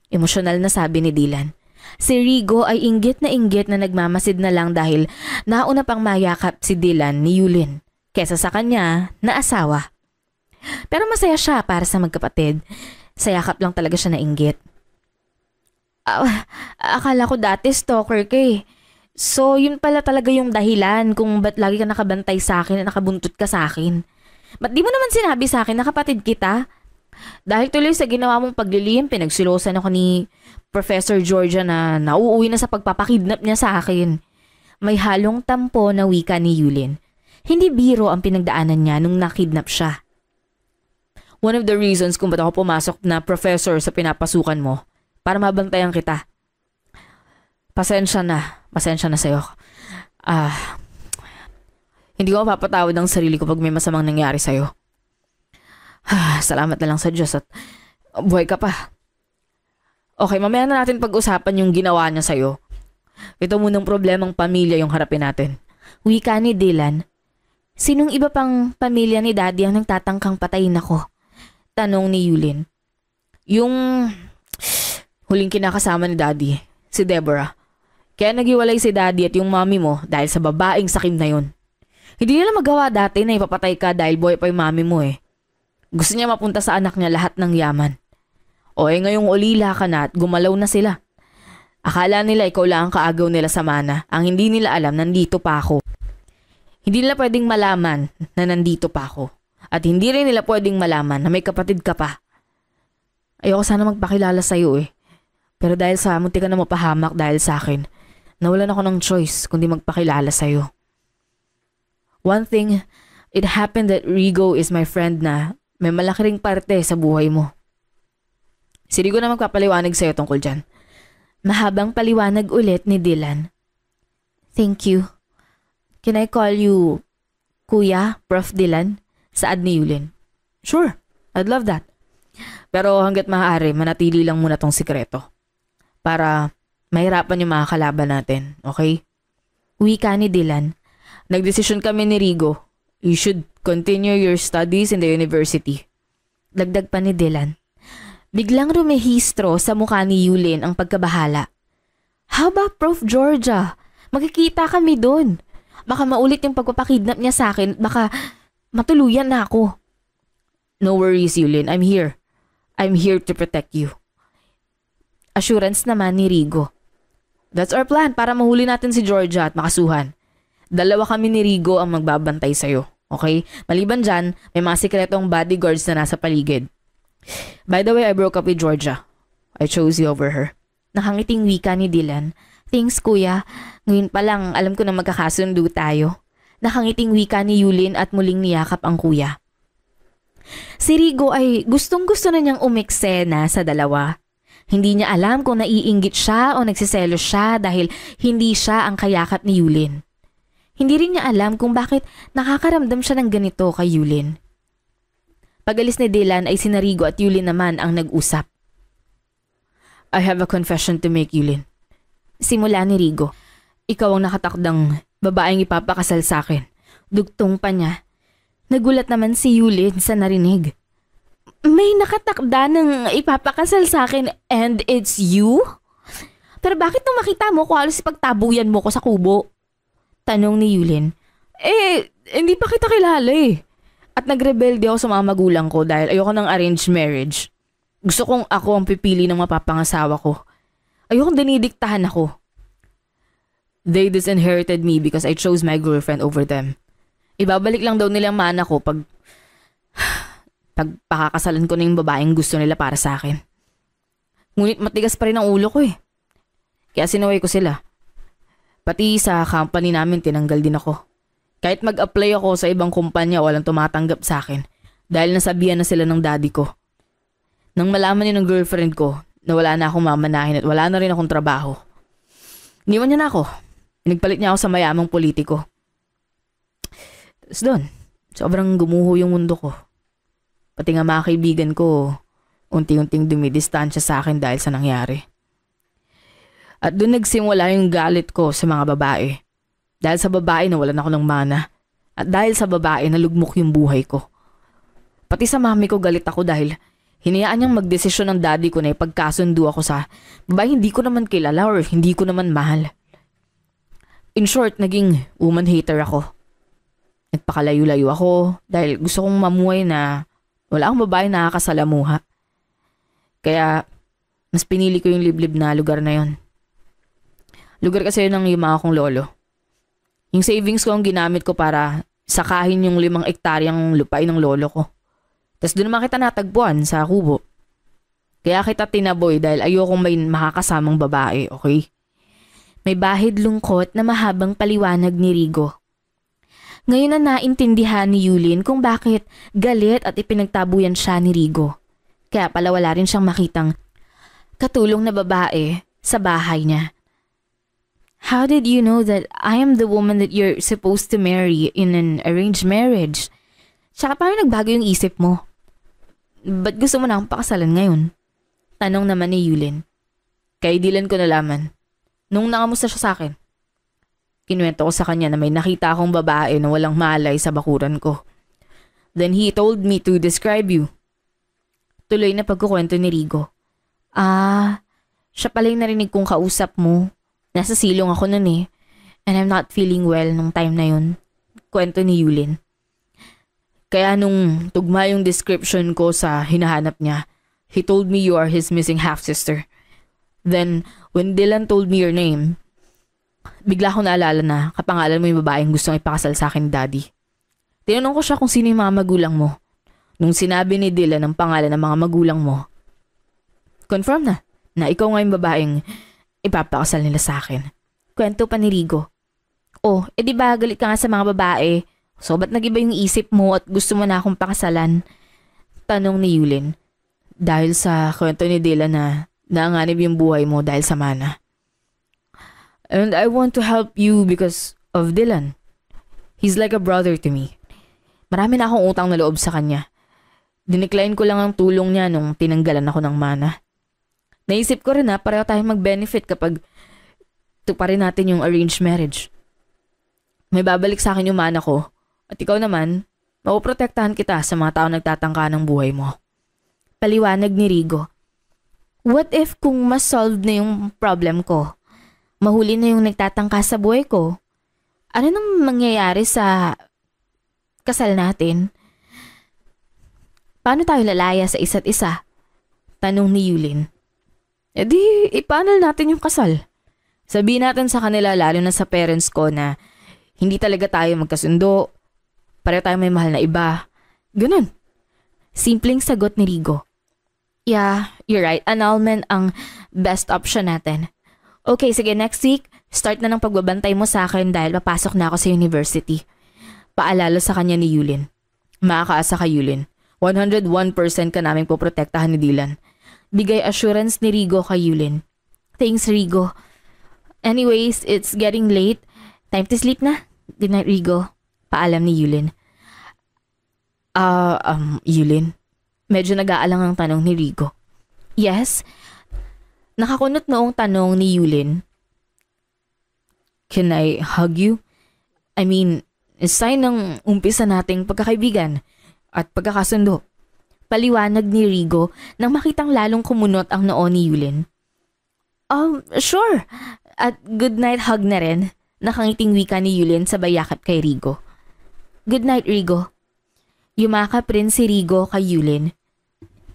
Emosyonal na sabi ni Dylan. Si Rigo ay inggit na nagmamasid na lang dahil nauna pang mayakap si Dylan ni Yulin kesa sa kanya na asawa. Pero masaya siya para sa magkapatid. Sa yakap lang talaga siya nainggit. Akala ko dati stalker ka eh. So, yun pala talaga yung dahilan kung ba't lagi ka nakabantay sa akin at nakabuntot ka sa akin. Ba't di mo naman sinabi sa akin na kapatid kita? Dahil tuloy sa ginawa mong paglilihim, pinagsilosan ako ni Professor Georgia na nauuwi na sa pagpapakidnap niya sa akin. May halong tampo na wika ni Yulin. Hindi biro ang pinagdaanan niya nung nakidnap siya. One of the reasons kung ba't ako pumasok na professor sa pinapasukan mo, para mabantayan kita. Pasensya na sa'yo. Hindi ko mapapatawad ang sarili ko pag may masamang nangyari sa'yo. Salamat na lang sa Diyos at buhay ka pa. Okay, mamaya na natin pag-usapan yung ginawa niya sa'yo. Ito munang problemang pamilya yung harapin natin. Wika ni Dylan. Sinong iba pang pamilya ni Daddy ang nagtatangkang patayin ako? Tanong ni Yulin. Yung huling kinakasama ni Daddy, si Deborah. Kaya naghiwalay si Daddy at yung mommy mo dahil sa babaeng sakim na yun. Hindi nila magawa dati na ipapatay ka dahil boy pa yung mommy mo eh. Gusto niya mapunta sa anak niya lahat ng yaman. O ngayong ulila ka na at gumalaw na sila. Akala nila ikaw lang ang kaagaw nila sa mana. Ang hindi nila alam, nandito pa ako. Hindi nila pwedeng malaman na nandito pa ako. At hindi rin nila pwedeng malaman na may kapatid ka pa. Ayoko sana magpakilala sa'yo eh. Pero dahil sa munti ka na mapahamak dahil sa akin, nawalan ako ng choice kundi magpakilala sa'yo. One thing, it happened that Rigo is my friend na may malaki ring parte sa buhay mo. Si Rigo na magpapaliwanag sa'yo tungkol dyan. Mahabang paliwanag ulit ni Dylan. Thank you. Can I call you Kuya, Prof. Dylan? Saad ni Yulin. Sure, I'd love that. Pero hanggat maaari, manatili lang muna tong sikreto. Para mahirapan yung mga kalaban natin, okay? Wika ni Dylan. Nagdesisyon kami ni Rigo. You should continue your studies in the university. Dagdag pa ni Dylan. Biglang rumehistro sa mukha ni Yulin ang pagkabahala. How about Prof. Georgia? Magkikita kami doon. Baka maulit yung pagpapakidnap niya sa akin. Baka matuluyan na ako. No worries, Yulin. I'm here. I'm here to protect you. Assurance naman ni Rigo. That's our plan para mahuli natin si Georgia at makasuhan. Dalawa kami ni Rigo ang magbabantay sa'yo. Okay? Maliban dyan, may mga sikretong bodyguards na nasa paligid. By the way, I broke up with Georgia. I chose you over her. Nakangiting wika ni Dylan. Thanks, kuya. Ngayon pa lang, alam ko na magkakasundo tayo. Nakangiting wika ni Yulin at muling niyakap ang kuya. Si Rigo ay gustong-gusto na niyang umeksena sa dalawa. Hindi niya alam kung naiinggit siya o nagsiselos siya dahil hindi siya ang kayakap ni Yulin. Hindi rin niya alam kung bakit nakakaramdam siya ng ganito kay Yulin. Pag-alis ni Dylan ay sina Rigo at Yulin naman ang nag-usap. I have a confession to make, Yulin. Simula ni Rigo. Ikaw ang nakatakdang babaeng ipapakasal sa akin. Dugtong pa niya. Nagulat naman si Yulin sa narinig. May nakatakda ng ipapakasal sa akin and it's you? Pero bakit nung makita mo ko halos ipagtabuyan mo ko sa kubo? Tanong ni Yulin. Hindi pa kita kilala eh. At nagrebelde ako sa mga magulang ko dahil ayoko ng arranged marriage. Gusto kong ako ang pipili ng mapapangasawa ko. Ayokong dinidiktahan ako. They disinherited me because I chose my girlfriend over them. Ibabalik lang daw nila ang mana ko pag pakakasalan ko na yung babaeng gusto nila para sa akin. Ngunit matigas pa rin ang ulo ko eh. Kaya sinaway ko sila. Pati sa company namin tinanggal din ako. Kahit mag-apply ako sa ibang kumpanya, walang tumatanggap sa akin dahil nasabihan na sila ng daddy ko. Nang malaman niya ng girlfriend ko na wala na akong mamanahin at wala na rin akong trabaho, iniwan niya na ako. Nagpalit niya ako sa mayamang politiko. Tapos doon, sobrang gumuho yung mundo ko. Pati nga mga kaibigan ko, unti-unting dumidistansya sa akin dahil sa nangyari. At doon nagsimula yung galit ko sa mga babae. Dahil sa babae nawalan ako ng mana. At dahil sa babae nalugmok yung buhay ko. Pati sa mami ko galit ako dahil hinayaan niyang magdesisyon ng daddy ko na ipagkasundo ako sa babae hindi ko naman kilala or hindi ko naman mahal. In short, naging woman hater ako. Nagpakalayo-layo ako dahil gusto kong mamuhay na wala akong babae na nakakasalamuha. Kaya mas pinili ko yung liblib na lugar na yon. Lugar kasi yun ng mga kong lolo. Yung savings ko ang ginamit ko para sakahin yung 5 ektaryang lupain ng lolo ko. Tapos doon naman kita natagpuan sa kubo. Kaya kita tinaboy dahil ayokong may makakasamang babae, okay? May bahid lungkot na mahabang paliwanag ni Rigo. Ngayon na naintindihan ni Yulin kung bakit galit at ipinagtabuyan siya ni Rigo. Kaya pala wala rin siyang makitang katulong na babae sa bahay niya. How did you know that I am the woman that you're supposed to marry in an arranged marriage? Tsaka paano nagbago yung isip mo? Ba't gusto mo na akong pakasalan ngayon? Tanong naman ni Yulin. Kay Dylan ko nalaman. Nung nangamusta siya sa akin. Kinuwento ko sa kanya na may nakita akong babae na walang malay sa bakuran ko. Then he told me to describe you. Tuloy na pagkukwento ni Rigo. Siya pala yung narinig kong kausap mo. Nasa silong ako nun eh. And I'm not feeling well nung time na yun. Kwento ni Yulin. Kaya nung tugma yung description ko sa hinahanap niya, he told me you are his missing half-sister. Then, when Dylan told me your name, bigla ko naalala na kapangalan mo yung babaeng gustong ipakasal sa akin, Daddy. Tinanong ko siya kung sino yung mga magulang mo. Nung sinabi ni Dylan ang pangalan ng mga magulang mo, confirm na ikaw nga yung babaeng ipapakasal nila sa akin. Kwento pa ni Rigo. Di ba galit ka nga sa mga babae? So ba't nag-iba yung isip mo at gusto mo na akong pakasalan? Tanong ni Yulin. Dahil sa kwento ni Dylan na naanganib yung buhay mo dahil sa mana. And I want to help you because of Dylan. He's like a brother to me. Marami na akong utang na loob sa kanya. Dinecline ko lang ang tulong niya nung tinanggalan ako ng mana. Naisip ko rin na pareho tayong mag-benefit kapag tuparin natin yung arranged marriage. May babalik sa akin yung mana ko at ikaw naman, mapoprotektahan kita sa mga tao nagtatangka ng buhay mo. Paliwanag ni Rigo. What if kung mas solved na yung problem ko? Mahuli na yung nagtatangka sa buhay ko? Ano nang mangyayari sa kasal natin? Paano tayo lalaya sa isa't isa? Tanong ni Yulin. Ipanal natin yung kasal. Sabihin natin sa kanila lalo na sa parents ko na hindi talaga tayo magkasundo. Pareho tayo may mahal na iba. Ganun. Simpleng sagot ni Rigo. Yeah, you're right. Annulment ang best option natin. Okay, sige, next week, start na ng pagbabantay mo sa akin dahil papasok na ako sa university. Paalala sa kanya ni Yulin. Makakaasa ka, Yulin. 101% ka naming poprotektahan ni Dylan. Bigay assurance ni Rigo kay Yulin. Thanks, Rigo. Anyways, it's getting late. Time to sleep na. Good night, Rigo. Paalam ni Yulin. Yulin? Medyo nag-aalang ang tanong ni Rigo. Yes? Nakakunot noong tanong ni Yulin. Can I hug you? I mean, sign ng umpisa nating pagkakaibigan at pagkakasundo. Paliwanag ni Rigo nang makitang lalong kumunot ang noo ni Yulin. Sure. At good night hug na rin. Nakangiting wika ni Yulin sabay yakap kay Rigo. Good night, Rigo. Yumakap rin si Rigo kay Yulin.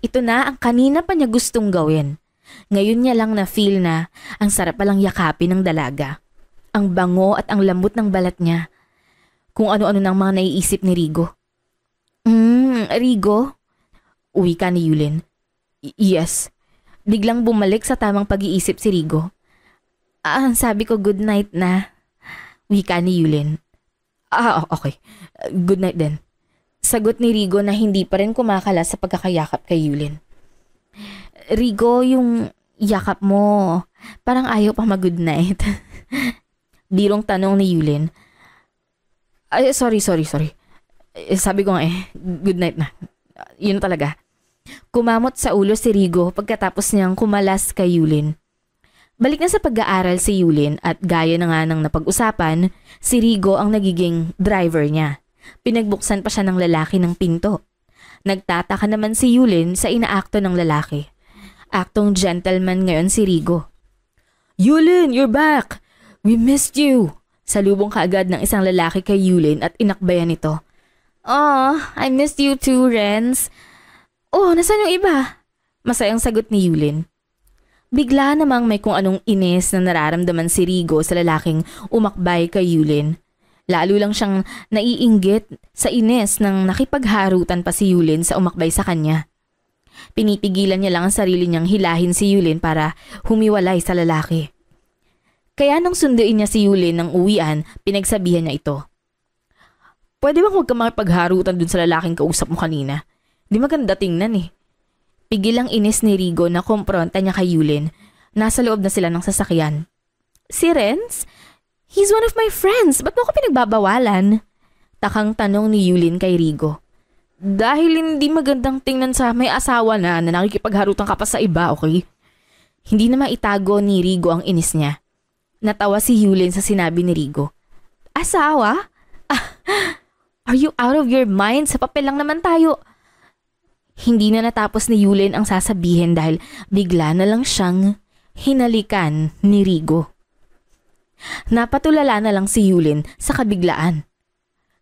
Ito na ang kanina pa niya gustong gawin. Ngayon niya lang na-feel na ang sarap palang yakapin ng dalaga. Ang bango at ang lambot ng balat niya. Kung ano-ano nang mga naiisip ni Rigo. Rigo? Uwi ka ni Yulin. Yes. Biglang bumalik sa tamang pag-iisip si Rigo. Sabi ko good night na. Wika ni Yulin. Okay. Good night din. Sagot ni Rigo na hindi pa rin kumakala sa pagkakayakap kay Yulin. Rigo, yung yakap mo, parang ayaw pa mag-good night. Birong tanong ni Yulin. Ay, sorry. Sabi ko nga good night na. Yun talaga. Kumamot sa ulo si Rigo pagkatapos niyang kumalas kay Yulin. Balik na sa pag-aaral si Yulin at gaya na nga ng napag-usapan, si Rigo ang nagiging driver niya. Pinagbuksan pa siya ng lalaki ng pinto. Nagtataka naman si Yulin sa inaakto ng lalaki. Aktong gentleman ngayon si Rigo. Yulin, you're back! We missed you! Salubong kaagad ng isang lalaki kay Yulin at inakbayan nito. Oh, I missed you too, Renz. Oh, nasaan yung iba? Masayang sagot ni Yulin. Bigla namang may kung anong inis na nararamdaman si Rigo sa lalaking umakbay kay Yulin. Lalo lang siyang naiinggit sa inis nang nakipagharutan pa si Yulin sa umakbay sa kanya. Pinipigilan niya lang ang sarili niyang hilahin si Yulin para humiwalay sa lalaki. Kaya nang sunduin niya si Yulin ng uwian, pinagsabihan niya ito. Pwede bang huwag ka makipagharutan dun sa lalaking kausap mo kanina? Di maganda tingnan eh. Pigil ang inis ni Rigo na kumpronta niya kay Yulin. Nasa loob na sila ng sasakyan. Si Renz? He's one of my friends. Ba't mo ko pinagbabawalan? Takang tanong ni Yulin kay Rigo. Dahil hindi magandang tingnan sa may asawa na nakikipagharutan ka pa sa iba, okay? Hindi na maitago ni Rigo ang inis niya. Natawa si Yulin sa sinabi ni Rigo. Asawa? Are you out of your mind? Sa papel lang naman tayo. Hindi na natapos ni Yulin ang sasabihin dahil bigla na lang siyang hinalikan ni Rigo. Napatulala na lang si Yulin sa kabiglaan.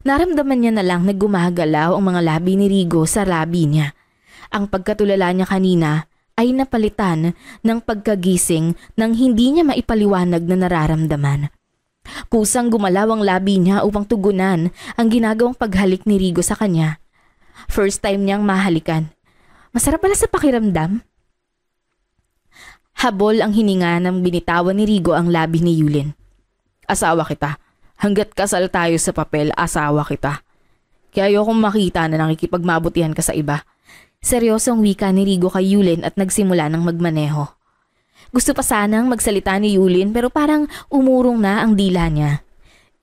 Naramdaman niya na lang na gumagalaw ang mga labi ni Rigo sa labi niya. Ang pagkatulala niya kanina ay napalitan ng pagkagising nang hindi niya maipaliwanag na nararamdaman. Kusang gumalaw ang labi niya upang tugunan ang ginagawang paghalik ni Rigo sa kanya. First time niyang mahalikan. Masarap pala sa pakiramdam. Habol ang hininga nang binitawan ni Rigo ang labi ni Yulin. Asawa kita. Hanggat kasal tayo sa papel, asawa kita. Kaya ayokong makita na nakikipagmabutihan ka sa iba. Seryosong wika ni Rigo kay Yulin at nagsimula ng magmaneho. Gusto pa sanang magsalita ni Yulin pero parang umurong na ang dila niya.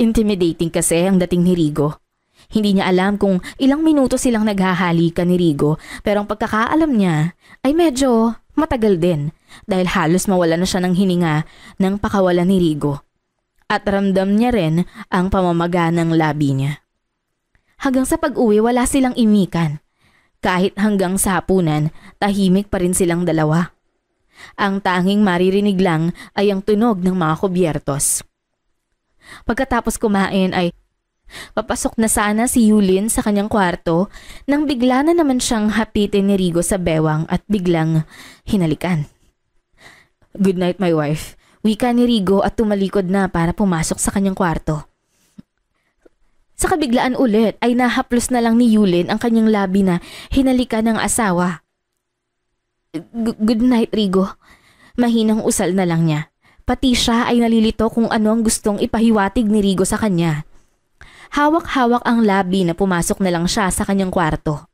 Intimidating kasi ang dating ni Rigo. Hindi niya alam kung ilang minuto silang naghahalikan ni Rigo pero ang pagkakaalam niya ay medyo matagal din dahil halos mawala na siya ng hininga nang pakawalan ni Rigo. At ramdam niya rin ang pamamaga ng labi niya. Hanggang sa pag-uwi wala silang imikan. Kahit hanggang sa hapunan, tahimik pa rin silang dalawa. Ang tanging maririnig lang ay ang tunog ng mga kubyertos. Pagkatapos kumain ay papasok na sana si Yulin sa kanyang kwarto nang bigla na naman siyang hapitin ni Rigo sa bewang at biglang hinalikan. Good night, my wife. Wika ni Rigo at tumalikod na para pumasok sa kanyang kwarto. Sa kabiglaan ulit ay nahaplos na lang ni Yulin ang kanyang labi na hinalikan ng asawa. Good night, Rigo. Mahinang usal na lang niya. Pati siya ay nalilito kung ano ang gustong ipahiwatig ni Rigo sa kanya. Hawak-hawak ang labi na pumasok na lang siya sa kanyang kwarto.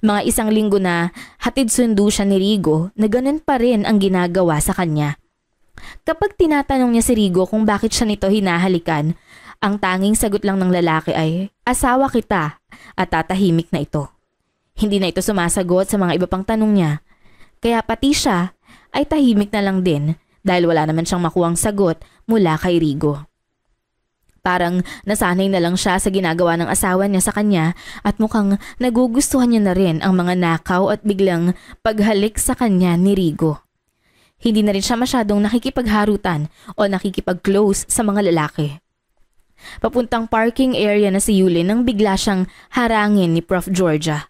Mga isang linggo na hatid sundo siya ni Rigo na ganun pa rin ang ginagawa sa kanya. Kapag tinatanong niya si Rigo kung bakit siya nito hinahalikan, ang tanging sagot lang ng lalaki ay, asawa kita, at tatahimik na ito. Hindi na ito sumasagot sa mga iba pang tanong niya. Kaya pati siya ay tahimik na lang din dahil wala naman siyang makuhang sagot mula kay Rigo. Parang nasanay na lang siya sa ginagawa ng asawa niya sa kanya at mukhang nagugustuhan niya na rin ang mga nakaw at biglang paghalik sa kanya ni Rigo. Hindi na rin siya masyadong nakikipagharutan o nakikipag-close sa mga lalaki. Papuntang parking area na si Yulin nang bigla siyang harangin ni Prof. Georgia.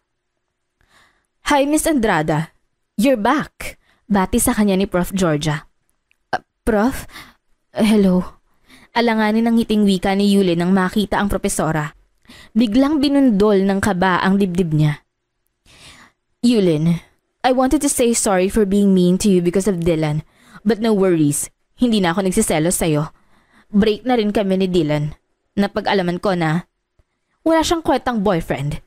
Hi, Miss Andrada. You're back. Bati sa kanya ni Prof. Georgia. Prof? Hello. Alanganin ng ngiting wika ni Yulin nang makita ang propesora. Biglang binundol ng kaba ang dibdib niya. Yulin, I wanted to say sorry for being mean to you because of Dylan. But no worries. Hindi na ako nagsiselos sa'yo. Break na rin kami ni Dylan. Napag-alaman ko na wala siyang kwentang boyfriend.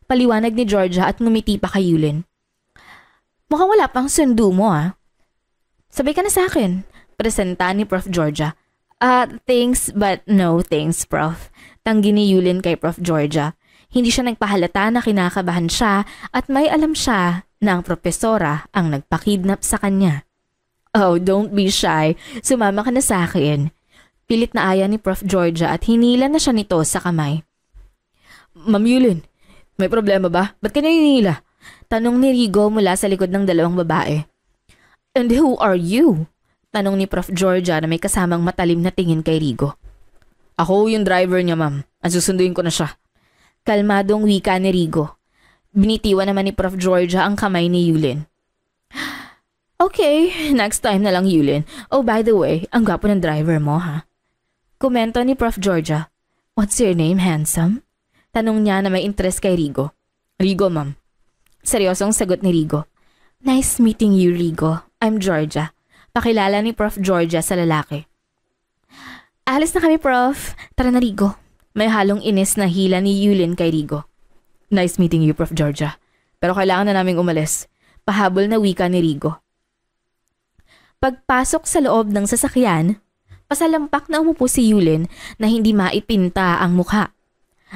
Paliwanag ni Georgia at ngumiti pa kay Yulin. Mukhang wala pang sundo mo ah. Sabay ka na sa akin. Presenta ni Prof. Georgia. Thanks but no thanks, Prof. Tanggi ni Yulin kay Prof. Georgia. Hindi siya nagpahalata na kinakabahan siya at may alam siya na ang propesora ang nagpakidnap sa kanya. Oh, don't be shy. Sumama ka na sa akin. Pilit na aya ni Prof. Georgia at hinila na siya nito sa kamay. Ma'am Yulin, may problema ba? Ba't kanya hinila? Tanong ni Rigo mula sa likod ng dalawang babae. And who are you? Tanong ni Prof. Georgia na may kasamang matalim na tingin kay Rigo. Ako yung driver niya, ma'am. Susunduin ko na siya. Kalmadong wika ni Rigo. Binitiwan naman ni Prof. Georgia ang kamay ni Yulin. Okay, next time na lang Yulin. Oh, by the way, ang gwapo ng driver mo, ha? Komento ni Prof. Georgia. What's your name, handsome? Tanong niya na may interest kay Rigo. Rigo, ma'am. Seryosong sagot ni Rigo. Nice meeting you, Rigo. I'm Georgia. Pakilala ni Prof. Georgia sa lalaki. Alis na kami, Prof. Tara na, Rigo. May halong inis na hila ni Yulin kay Rigo. Nice meeting you, Prof. Georgia. Pero kailangan na naming umalis. Pahabol na wika ni Rigo. Pagpasok sa loob ng sasakyan, pasalampak na umupo si Yulin na hindi maipinta ang mukha.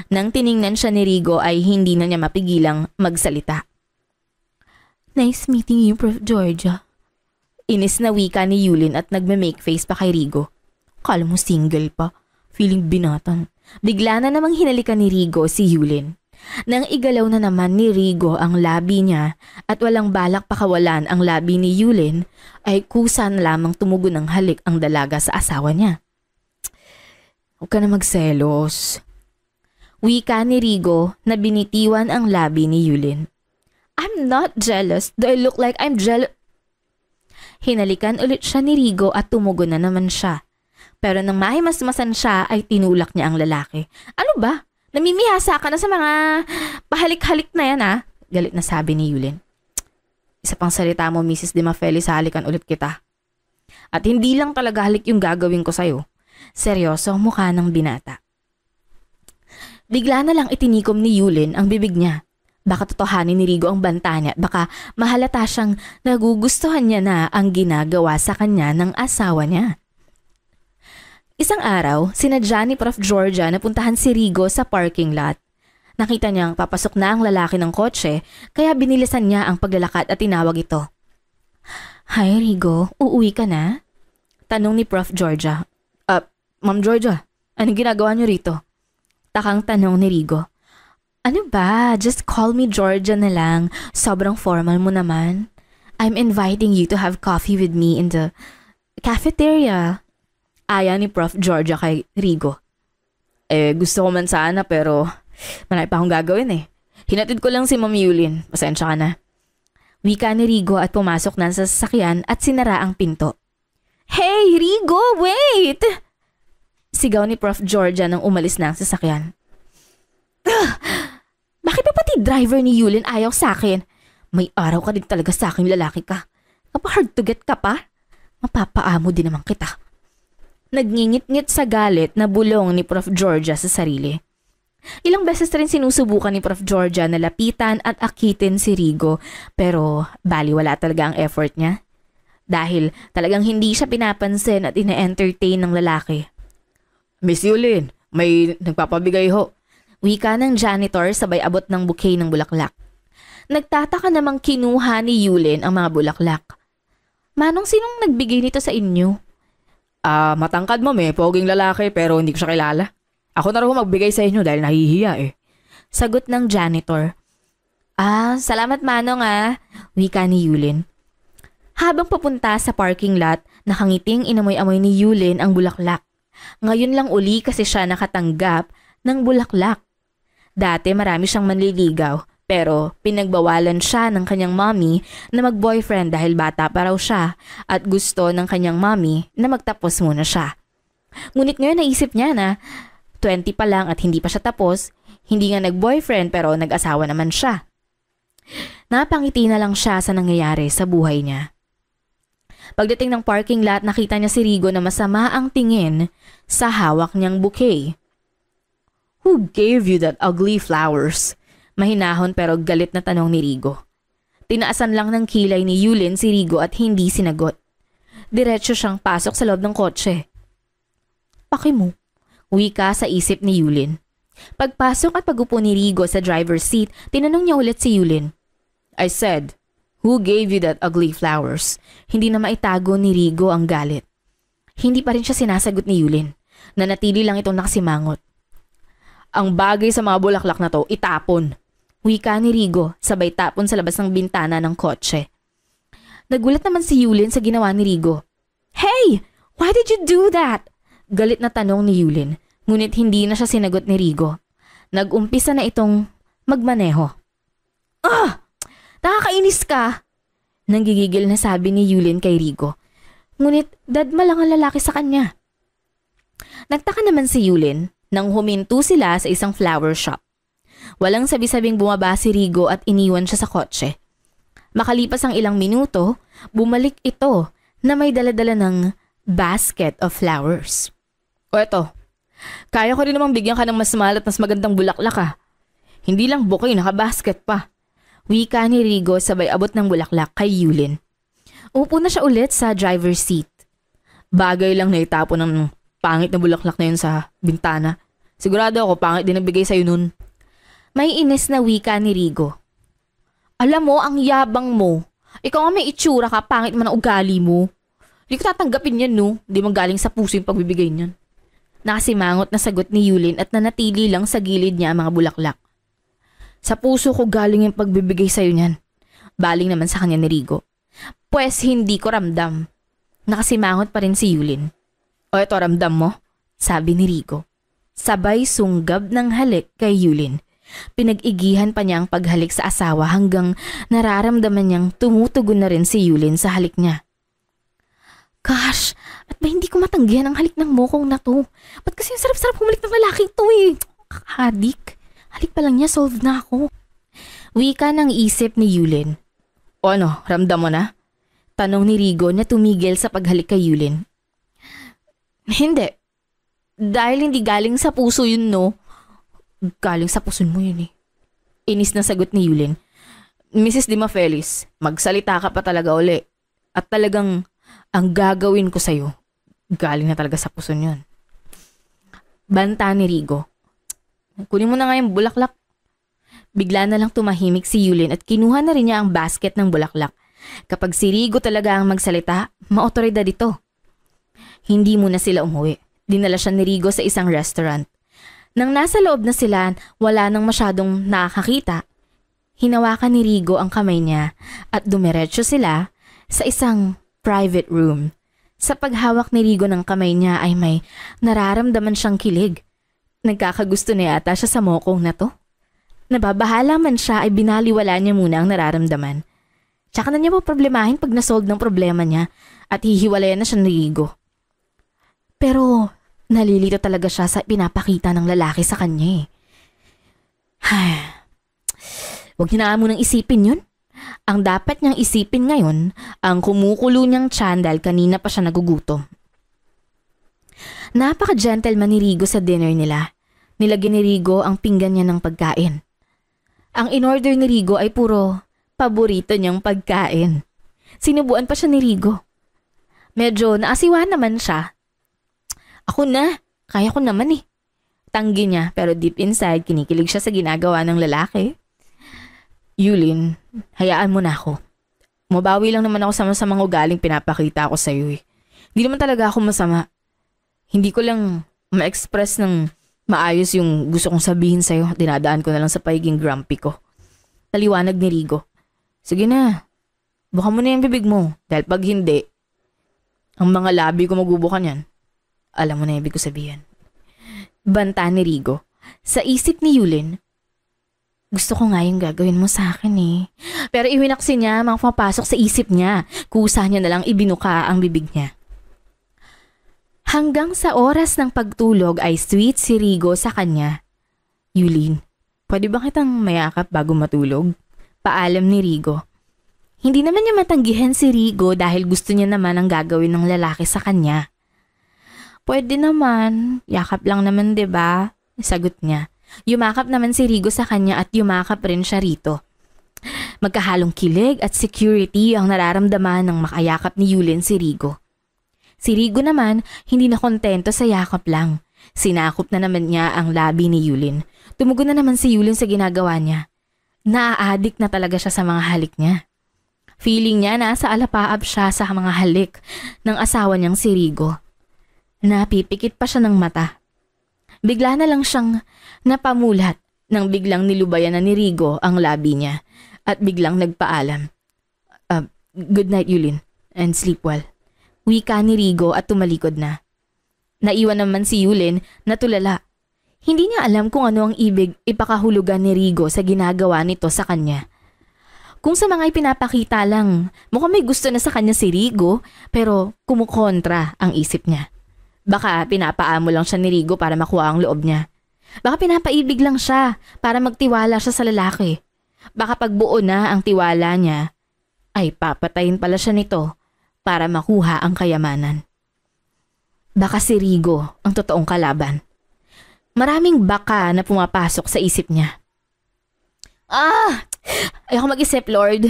Nang tiningnan siya ni Rigo ay hindi na niya mapigilang magsalita. Nice meeting you, Prof. Georgia. Inis na wika ni Yulin at nagme-make face pa kay Rigo. Kala mo single pa. Feeling binatan. Bigla na namang hinalikan ni Rigo si Yulin. Nang igalaw na naman ni Rigo ang labi niya at walang balak pakawalan ang labi ni Yulin, ay kusa na lamang tumugon ng halik ang dalaga sa asawa niya. Huwag ka na magselos. Wika ni Rigo na binitiwan ang labi ni Yulin. I'm not jealous. Do I look like I'm jealous? Hinalikan ulit siya ni Rigo at tumugon na naman siya. Pero nang mahimasmasan siya ay tinulak niya ang lalaki. Ano ba? Namimihasa ka na sa mga pahalik-halik na yan, ha? Galit na sabi ni Yulin. Isa pang salita mo, Mrs. De Mafeli, sa halikan ulit kita. At hindi lang talaga halik yung gagawin ko sa'yo. Seryoso ang mukha ng binata. Bigla na lang itinikom ni Yulin ang bibig niya. Baka totohanin ni Rigo ang banta niya at baka mahalata siyang nagugustuhan niya na ang ginagawa sa kanya ng asawa niya. Isang araw, sinadya ni Prof. Georgia na puntahan si Rigo sa parking lot. Nakita niyang papasok na ang lalaki ng kotse kaya binilisan niya ang paglalakad at tinawag ito. Hi Rigo, uuwi ka na? Tanong ni Prof. Georgia. Ma'am Georgia, anong ginagawa niyo rito? Takang tanong ni Rigo. Ano ba? Just call me Georgia na lang. Sobrang formal mo naman. I'm inviting you to have coffee with me in the cafeteria. Aya ni Prof. Georgia kay Rigo. Gusto ko man sana pero marami pa akong gagawin eh. Hinatid ko lang si Ma'am Yulin. Pasensya ka na. Wika ni Rigo at pumasok na sa sasakyan at sinara ang pinto. Hey, Rigo, wait! Sigaw ni Prof. Georgia nang umalis na ang sasakyan. Bakit ba pati driver ni Yulin ayaw sa akin? May araw ka din talaga sa akin, lalaki ka. Hard to get ka pa? Mapapaamo din naman kita. Nagngingit-ngit sa galit na bulong ni Prof. Georgia sa sarili. Ilang beses rin sinusubukan ni Prof. Georgia na lapitan at akitin si Rigo pero baliwala talaga ang effort niya. Dahil talagang hindi siya pinapansin at ine-entertain ng lalaki. Miss Yulin, may nagpapabigay ho. Wika ng janitor sabay abot ng bouquet ng bulaklak. Nagtataka namang kinuha ni Yulin ang mga bulaklak. Manong, sinong nagbigay nito sa inyo? Matangkad mo poging lalaki pero hindi ko siya kilala. Ako na raw magbigay sa inyo dahil nahihiya eh. Sagot ng janitor. Salamat Manong Wika ni Yulin. Habang papunta sa parking lot, nakangiting inamoy-amoy ni Yulin ang bulaklak. Ngayon lang uli kasi siya nakatanggap ng bulaklak. Dati marami siyang manliligaw pero pinagbawalan siya ng kanyang mommy na mag-boyfriend dahil bata pa raw siya at gusto ng kanyang mommy na magtapos muna siya. Ngunit ngayon naisip niya na 20 pa lang at hindi pa siya tapos, hindi nga nag-boyfriend pero nag-asawa naman siya. Napangiti na lang siya sa nangyayari sa buhay niya. Pagdating ng parking lot, nakita niya si Rigo na masama ang tingin sa hawak niyang bouquet. Who gave you that ugly flowers? Mahinahon pero galit na tanong ni Rigo. Tinaasan lang ng kilay ni Yulin si Rigo at hindi sinagot. Diretso siyang pasok sa loob ng kotse. pake mo? Wika sa isip ni Yulin. Pagpasok at pagupo ni Rigo sa driver's seat, tinanong niya ulit si Yulin. I said, who gave you that ugly flowers? Hindi na maitago ni Rigo ang galit. Hindi pa rin siya sinasagot ni Yulin. Nanatili lang itong nakasimangot. Ang bagay sa mga bulaklak na to, itapon. Wika ni Rigo, sabay tapon sa labas ng bintana ng kotse. Nagulat naman si Yulin sa ginawa ni Rigo. Hey! Why did you do that? Galit na tanong ni Yulin, ngunit hindi na siya sinagot ni Rigo. Nag-umpisa na itong magmaneho. Nakakainis ka! Nanggigigil na sabi ni Yulin kay Rigo. Ngunit dadma lang ang lalaki sa kanya. Nagtaka naman si Yulin nang huminto sila sa isang flower shop. Walang sabi-sabing bumaba si Rigo at iniwan siya sa kotse. Makalipas ang ilang minuto, bumalik ito na may daladala ng basket of flowers. O eto, kaya ko rin namang bigyan ka ng mas mahal at mas magandang bulaklak ah. Hindi lang bouquet, naka-basket pa. Wika ni Rigo sabay abot ng bulaklak kay Yulin. Upo na siya ulit sa driver's seat. Bagay lang na itapon ng pangit na bulaklak na yun sa bintana. Sigurado ako pangit din nabigay sa'yo nun. May inis na wika ni Rigo. Alam mo, ang yabang mo. Ikaw nga may itsura ka, pangit man ang ugali mo. Hindi ko tatanggapin yan, no? Hindi man galing sa puso yung pagbibigay niyan. Nakasimangot na sagot ni Yulin at nanatili lang sa gilid niya ang mga bulaklak. Sa puso ko galing yung pagbibigay sa'yo niyan. Baling naman sa kanya ni Rigo. Pwes hindi ko ramdam. Nakasimangot pa rin si Yulin. O eto, ramdam mo? Sabi ni Rigo. Sabay sunggab ng halik kay Yulin. Pinag-igihan pa niya ang paghalik sa asawa hanggang nararamdaman niyang tumutugon na rin si Yulin sa halik niya. Gosh, at ba hindi ko matanggihan ang halik ng mokong na to? Ba't kasi ang sarap-sarap humalik ng lalaking to eh? Kakadik. Halik pa lang niya, solved na ako. Wika ng isip ni Yulin. O ano, ramdam mo na? Tanong ni Rigo na tumigil sa paghalik kay Yulin. Hindi. Dahil hindi galing sa puso yun, no? Galing sa puso mo yun eh. Inis na sagot ni Yulin. Mrs. Dima Felis, magsalita ka pa talaga uli. At talagang ang gagawin ko sa'yo, galing na talaga sa puso yun. Banta ni Rigo. Kunin mo na nga yung bulaklak. Bigla na lang tumahimik si Yulin at kinuha na rin niya ang basket ng bulaklak. Kapag si Rigo talaga ang magsalita, maotoridad ito. Hindi muna sila umuwi. Dinala siya ni Rigo sa isang restaurant. Nang nasa loob na sila, wala nang masyadong nakakakita. Hinawakan ni Rigo ang kamay niya at dumiretso sila sa isang private room. Sa paghawak ni Rigo ng kamay niya ay may nararamdaman siyang kilig. Nagkakagusto na yata siya sa mokong na to. Nababahala man siya ay binaliwala niya muna ang nararamdaman. Tsaka na niya po problemahin pag nasolve ng problema niya at hihiwalayan na siya ni Rigo. Pero nalilito talaga siya sa pinapakita ng lalaki sa kanya eh. Huwag niya na munang isipin yun. Ang dapat niyang isipin ngayon, ang kumukulo niyang tiyan dahil kanina pa siya nagugutom. Napaka-gentleman ni Rigo sa dinner nila. Nilagyan ni Rigo ang pinggan niya ng pagkain. Ang in-order ni Rigo ay puro paborito niyang pagkain. Sinubuan pa siya ni Rigo. Medyo naasiwa naman siya. Ako na, kaya ko naman eh. Tanggi niya pero deep inside kinikilig siya sa ginagawa ng lalaki. Yulin, hayaan mo na ako. Mabawi lang naman ako sa masamang ugaling pinapakita ko sa'yo eh. Hindi naman talaga ako masama. Hindi ko lang ma-express ng maayos yung gusto kong sabihin sa'yo. Dinadaan ko na lang sa pagiging grumpy ko. Taliwanag ni Rigo. Sige na, buka mo na yung bibig mo. Dahil pag hindi, ang mga labi ko magbubukan yan. Alam mo na yung ibig ko sabihin. Banta ni Rigo. Sa isip ni Yulin, gusto ko nga yung gagawin mo sa akin eh. Pero iwinaksi niya mga pumapasok sa isip niya. Kusa niya na lang ibinuka ang bibig niya. Hanggang sa oras ng pagtulog ay sweet si Rigo sa kanya. Yulin, pwede ba kitang mayakap bago matulog? Paalam ni Rigo. Hindi naman niya matanggihan si Rigo dahil gusto niya naman ang gagawin ng lalaki sa kanya. Pwede naman, yakap lang naman 'di ba? Sagot niya. Yumakap naman si Rigo sa kanya at yumakap rin siya rito. Magkahalong kilig at security ang nararamdaman ng makayakap ni Yulin si Rigo. Si Rigo naman, hindi na kontento sa yakap lang. Sinakop na naman niya ang labi ni Yulin. Tumugon na naman si Yulin sa ginagawa niya. Naa-addict na talaga siya sa mga halik niya. Feeling niya nasa alapaap siya sa mga halik ng asawa niyang si Rigo. Napipikit pa siya ng mata. Bigla na lang siyang napamulat nang biglang nilubayan na ni Rigo ang labi niya at biglang nagpaalam. Good night, Yulin, and sleep well. Wika ni Rigo at tumalikod na. Naiwan naman si Yulin na tulala. Hindi niya alam kung ano ang ibig ipakahulugan ni Rigo sa ginagawa nito sa kanya. Kung sa mga ipinapakita lang, mukhang may gusto na sa kanya si Rigo pero kumukontra ang isip niya. Baka pinapaamo lang siya ni Rigo para makuha ang loob niya. Baka pinapaibig lang siya para magtiwala siya sa lalaki. Baka pagbuo na ang tiwala niya, ay papatayin pala siya nito para makuha ang kayamanan. Baka si Rigo ang totoong kalaban. Maraming baka na pumapasok sa isip niya. Ayoko mag-isip, Lord.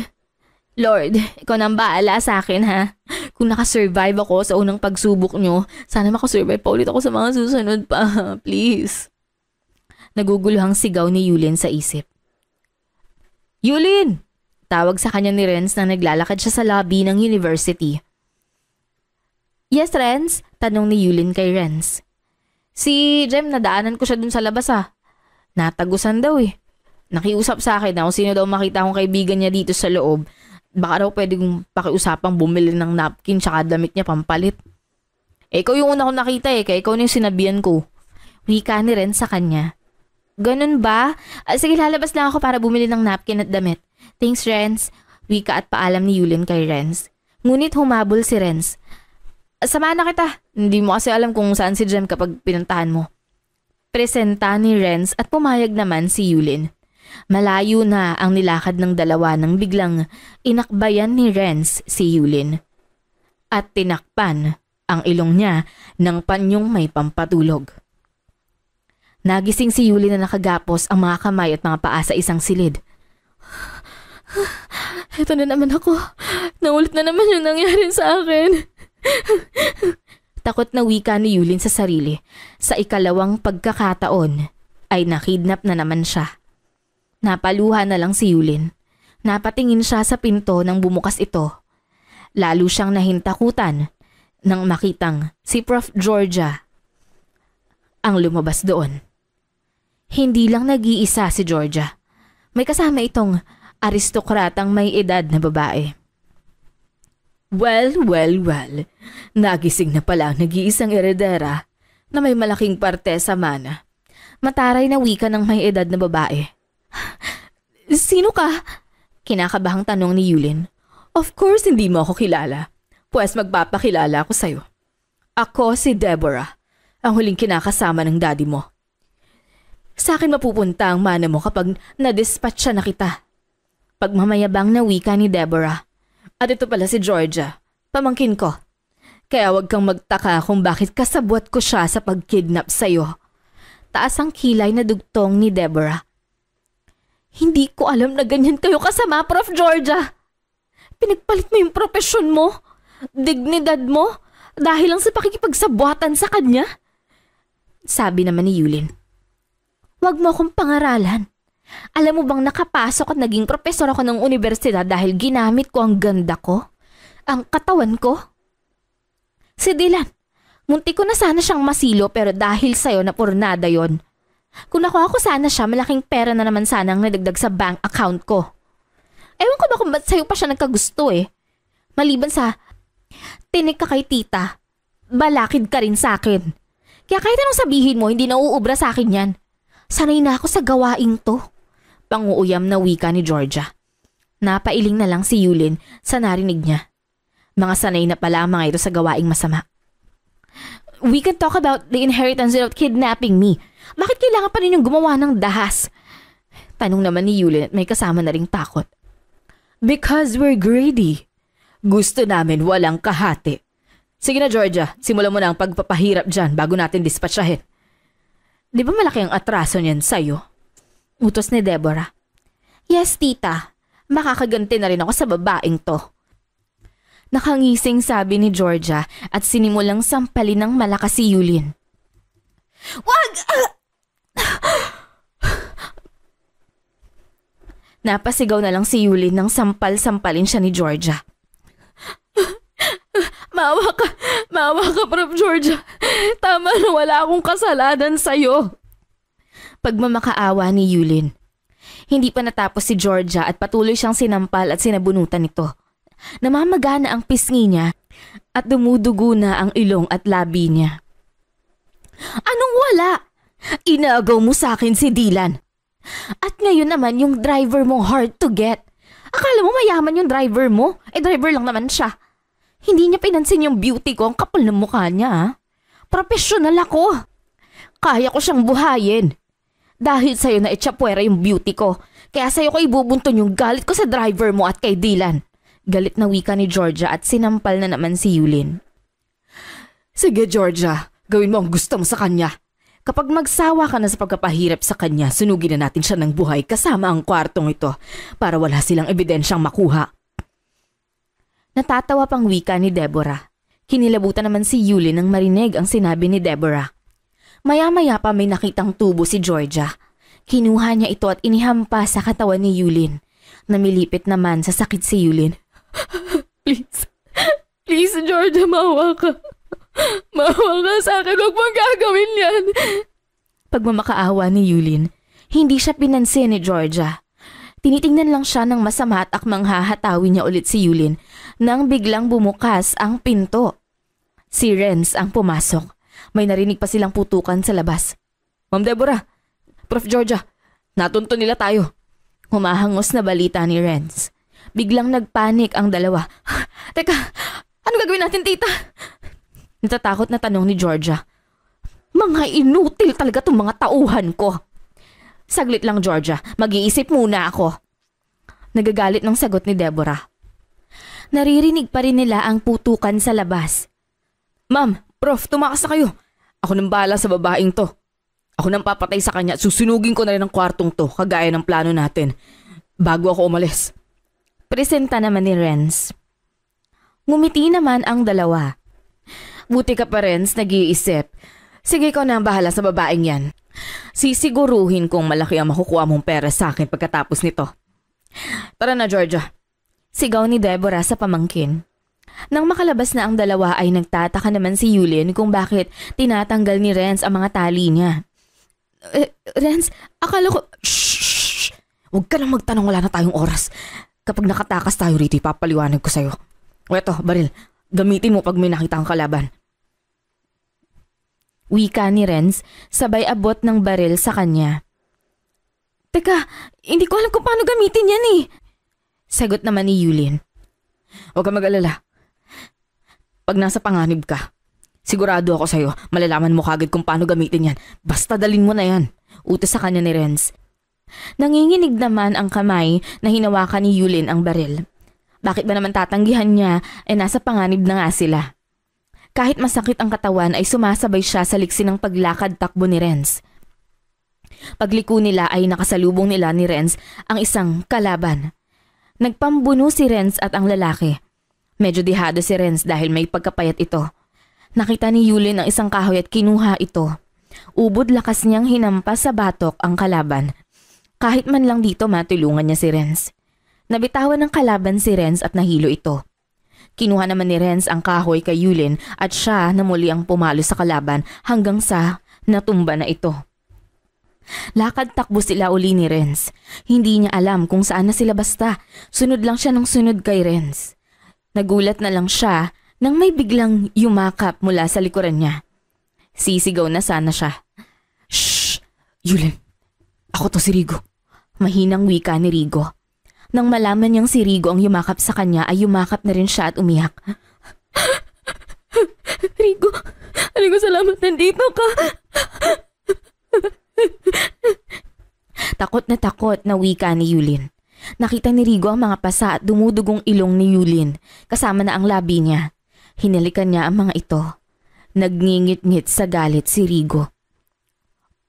Lord, ikaw nang baala sa akin, ha? Kung nakasurvive ako sa unang pagsubok nyo, sana makasurvive pa ulit ako sa mga susunod pa. Please. Naguguluhang sigaw ni Yulin sa isip. Yulin! Tawag sa kanya ni Renz na naglalakad siya sa lobby ng university. Yes, Renz? Tanong ni Yulin kay Renz. Si Jem, nadaanan ko siya dun sa labas Natagusan daw Nakiusap sa akin na kung sino daw makita akong kaibigan niya dito sa loob, baka raw pwede kong pakiusapang bumili ng napkin tsaka damit niya pampalit. Ikaw yung una kong nakita kaya ikaw na yung sinabihan ko. Wika ni Renz sa kanya. Ganun ba? Sige, lalabas lang ako para bumili ng napkin at damit. Thanks, Renz. Wika at paalam ni Yulin kay Renz. Ngunit humabol si Renz. Samahan na kita. Hindi mo kasi alam kung saan si Jem kapag pinuntahan mo. Presenta ni Renz at pumayag naman si Yulin. Malayo na ang nilakad ng dalawa nang biglang inakbayan ni Renz si Yulin. At tinakpan ang ilong niya ng panyong may pampatulog. Nagising si Yulin na nakagapos ang mga kamay at mga paa sa isang silid. Ito na naman ako. Naulit na naman yung nangyari sa akin. Takot na wika ni Yulin sa sarili. Sa ikalawang pagkakataon ay nakidnap na naman siya. Napaluha na lang si Yulin. Napatingin siya sa pinto nang bumukas ito. Lalo siyang nahintakutan nang makitang si Prof. Georgia ang lumabas doon. Hindi lang nag-iisa si Georgia. May kasama itong aristokratang may edad na babae. Well. Nagising na pala ang nag-iisang eredera na may malaking parte sa mana. Mataray na wika ng may edad na babae. Sino ka? Kinakabahang tanong ni Yulin. Of course hindi mo ako kilala. Pues magpapakilala ako sa'yo. Ako si Deborah, ang huling kinakasama ng daddy mo. Sa akin mapupunta ang mana mo kapag na-dispatcha na kita. Pagmamayabang na wika ni Deborah. At ito pala si Georgia, pamangkin ko. Kaya wag kang magtaka kung bakit kasabwat ko siya sa pagkidnap sa'yo. Taas ang kilay na dugtong ni Deborah. Hindi ko alam na ganyan kayo kasama, Prof. Georgia. Pinagpalit mo yung propesyon mo, dignidad mo, dahil lang sa pakikipagsabwatan sa kanya. Sabi naman ni Yulin. Wag mo akong pangaralan. Alam mo bang nakapasok at naging profesor ako ng universidad dahil ginamit ko ang ganda ko? Ang katawan ko? Si Dylan, munti ko na sana siyang masilo pero dahil sa'yo napurnada yon. Kung nakuha ko sana siya, malaking pera na naman sana ang nadagdag sa bank account ko. Ewan ko ba kung ba't sa'yo pa siya nagkagusto Maliban sa tinik ka kay tita, balakid ka rin sa akin. Kaya kahit anong sabihin mo, hindi na uubra sa akin yan. Sanay na ako sa gawaing to. Panguuyam na wika ni Georgia. Napailing na lang si Yulin sa narinig niya. Mga sanay na pala ang mga ito sa gawaing masama. We can talk about the inheritance without kidnapping me. Bakit kailangan pa ninyong gumawa ng dahas? Tanong naman ni Yulin at may kasama na ring takot. Because we're greedy. Gusto namin walang kahati. Sige na Georgia, simulan mo na ang pagpapahirap dyan bago natin dispatchahin. Di ba malaki ang atraso niyan sa'yo? Utos ni Deborah. Yes, tita. Makakaganti na rin ako sa babaeng to. Nakangising sabi ni Georgia at sinimulang sampalin ng malakas si Yulin. Wag! Napasigaw na lang si Yulin nang sampal-sampalin siya ni Georgia. Maawa ka, Prof. Georgia. Tama na, wala akong kasalanan sa'yo. Pagmamakaawa ni Yulin. Hindi pa natapos si Georgia at patuloy siyang sinampal at sinabunutan nito. Namamagana ang pisngi niya at dumudugo na ang ilong at labi niya. Anong wala? Inagaw mo sa akin si Dylan. At ngayon naman yung driver mo hard to get. Akala mo mayaman yung driver mo? Driver lang naman siya. Hindi niya pinansin yung beauty ko, ang kapal ng mukha niya. Ha? Professional ako. Kaya ko siyang buhayin. Dahil sa'yo na itsapwera yung beauty ko. Kaya sa'yo ko ibubunton yung galit ko sa driver mo at kay Dylan. Galit na wika ni Georgia at sinampal na naman si Yulin. Sige Georgia, gawin mo ang gusto mo sa kanya. Kapag magsawa ka na sa pagkapahirap sa kanya, sunugin na natin siya ng buhay kasama ang kwartong ito para wala silang ebidensyang makuha. Natatawa pang wika ni Deborah. Kinilabutan naman si Yulin nang marinig ang sinabi ni Deborah. Maya-maya pa may nakitang tubo si Georgia. Kinuha niya ito at inihampas sa katawan ni Yulin. Namilipit naman sa sakit si Yulin. Please Georgia, maawa ka. Maawa ka sa akin, huwag mong gagawin yan. Pagmamakaawa ni Yulin, hindi siya pinansin ni Georgia. Tinitingnan lang siya ng masama at akmang hahatawin niya ulit si Yulin nang biglang bumukas ang pinto. Si Renz ang pumasok. May narinig pa silang putukan sa labas. Ma'am Deborah, Prof. Georgia, natunto nila tayo. Humahangos na balita ni Renz. Biglang nagpanik ang dalawa. Teka, ano gagawin natin, tita? Natatakot na tanong ni Georgia. Mga inutil talaga itong mga tauhan ko. Saglit lang, Georgia. Mag-iisip muna ako. Nagagalit ng sagot ni Deborah. Naririnig pa rin nila ang putukan sa labas. Ma'am, Prof, tumakas na kayo. Ako nang bahala sa babaeng to. Ako nang papatay sa kanya at susunugin ko na rin ang kwartong to kagaya ng plano natin bago ako umalis. Presenta naman ni Renz. Ngumiti naman ang dalawa. Buti ka pa, Renz, nag-iisip. Sige, ikaw na ang bahala sa babaeng yan. Sisiguruhin kong malaki ang makukuha mong pera sa akin pagkatapos nito. Tara na, Georgia. Sigaw ni Deborah sa pamangkin. Nang makalabas na ang dalawa ay nagtataka naman si Yulin kung bakit tinatanggal ni Renz ang mga tali niya. Renz, akala ko... Shhh! Huwag ka nang magtanong, wala na tayong oras. Kapag nakatakas tayo rito, ipapaliwanag ko sa'yo. O eto, baril. Gamitin mo pag may nakita kang kalaban. Wika ni Renz, sabay abot ng baril sa kanya. Teka, hindi ko alam kung paano gamitin yan eh. Sagot naman ni Yulin. Huwag ka mag-alala. Pag nasa panganib ka, sigurado ako sa'yo, malalaman mo kagad kung paano gamitin yan. Basta dalin mo na yan. Utos sa kanya ni Renz. Nanginginig naman ang kamay na hinawakan ni Yulin ang baril. Bakit ba naman tatanggihan niya nasa panganib na nga sila? Kahit masakit ang katawan ay sumasabay siya sa liksi ng paglakad-takbo ni Renz. Pagliko nila ay nakasalubong nila ni Renz ang isang kalaban. Nagpambuno si Renz at ang lalaki. Medyo dihado si Renz dahil may pagkapayat ito. Nakita ni Yulin ang isang kahoy at kinuha ito. Ubod lakas niyang hinampas sa batok ang kalaban. Kahit man lang dito matulungan niya si Renz. Nabitawan ng kalaban si Renz at nahilo ito. Kinuha naman ni Renz ang kahoy kay Yulin at siya na muli ang pumalo sa kalaban hanggang sa natumba na ito. Lakad takbo sila uli ni Renz. Hindi niya alam kung saan na sila basta. Sunod lang siya ng sunod kay Renz. Nagulat na lang siya nang may biglang yumakap mula sa likuran niya. Sisigaw na sana siya. Shh! Yulin! Ako to si Rigo. Mahinang wika ni Rigo. Nang malaman niyang si Rigo ang yumakap sa kanya ay yumakap na rin siya at umiyak. Rigo! Salamat nandito ka! Takot na wika ni Yulin. Nakita ni Rigo ang mga pasa at dumudugong ilong ni Yulin kasama na ang labi niya. Hinalikan niya ang mga ito. Nagngingit-ngit sa galit si Rigo.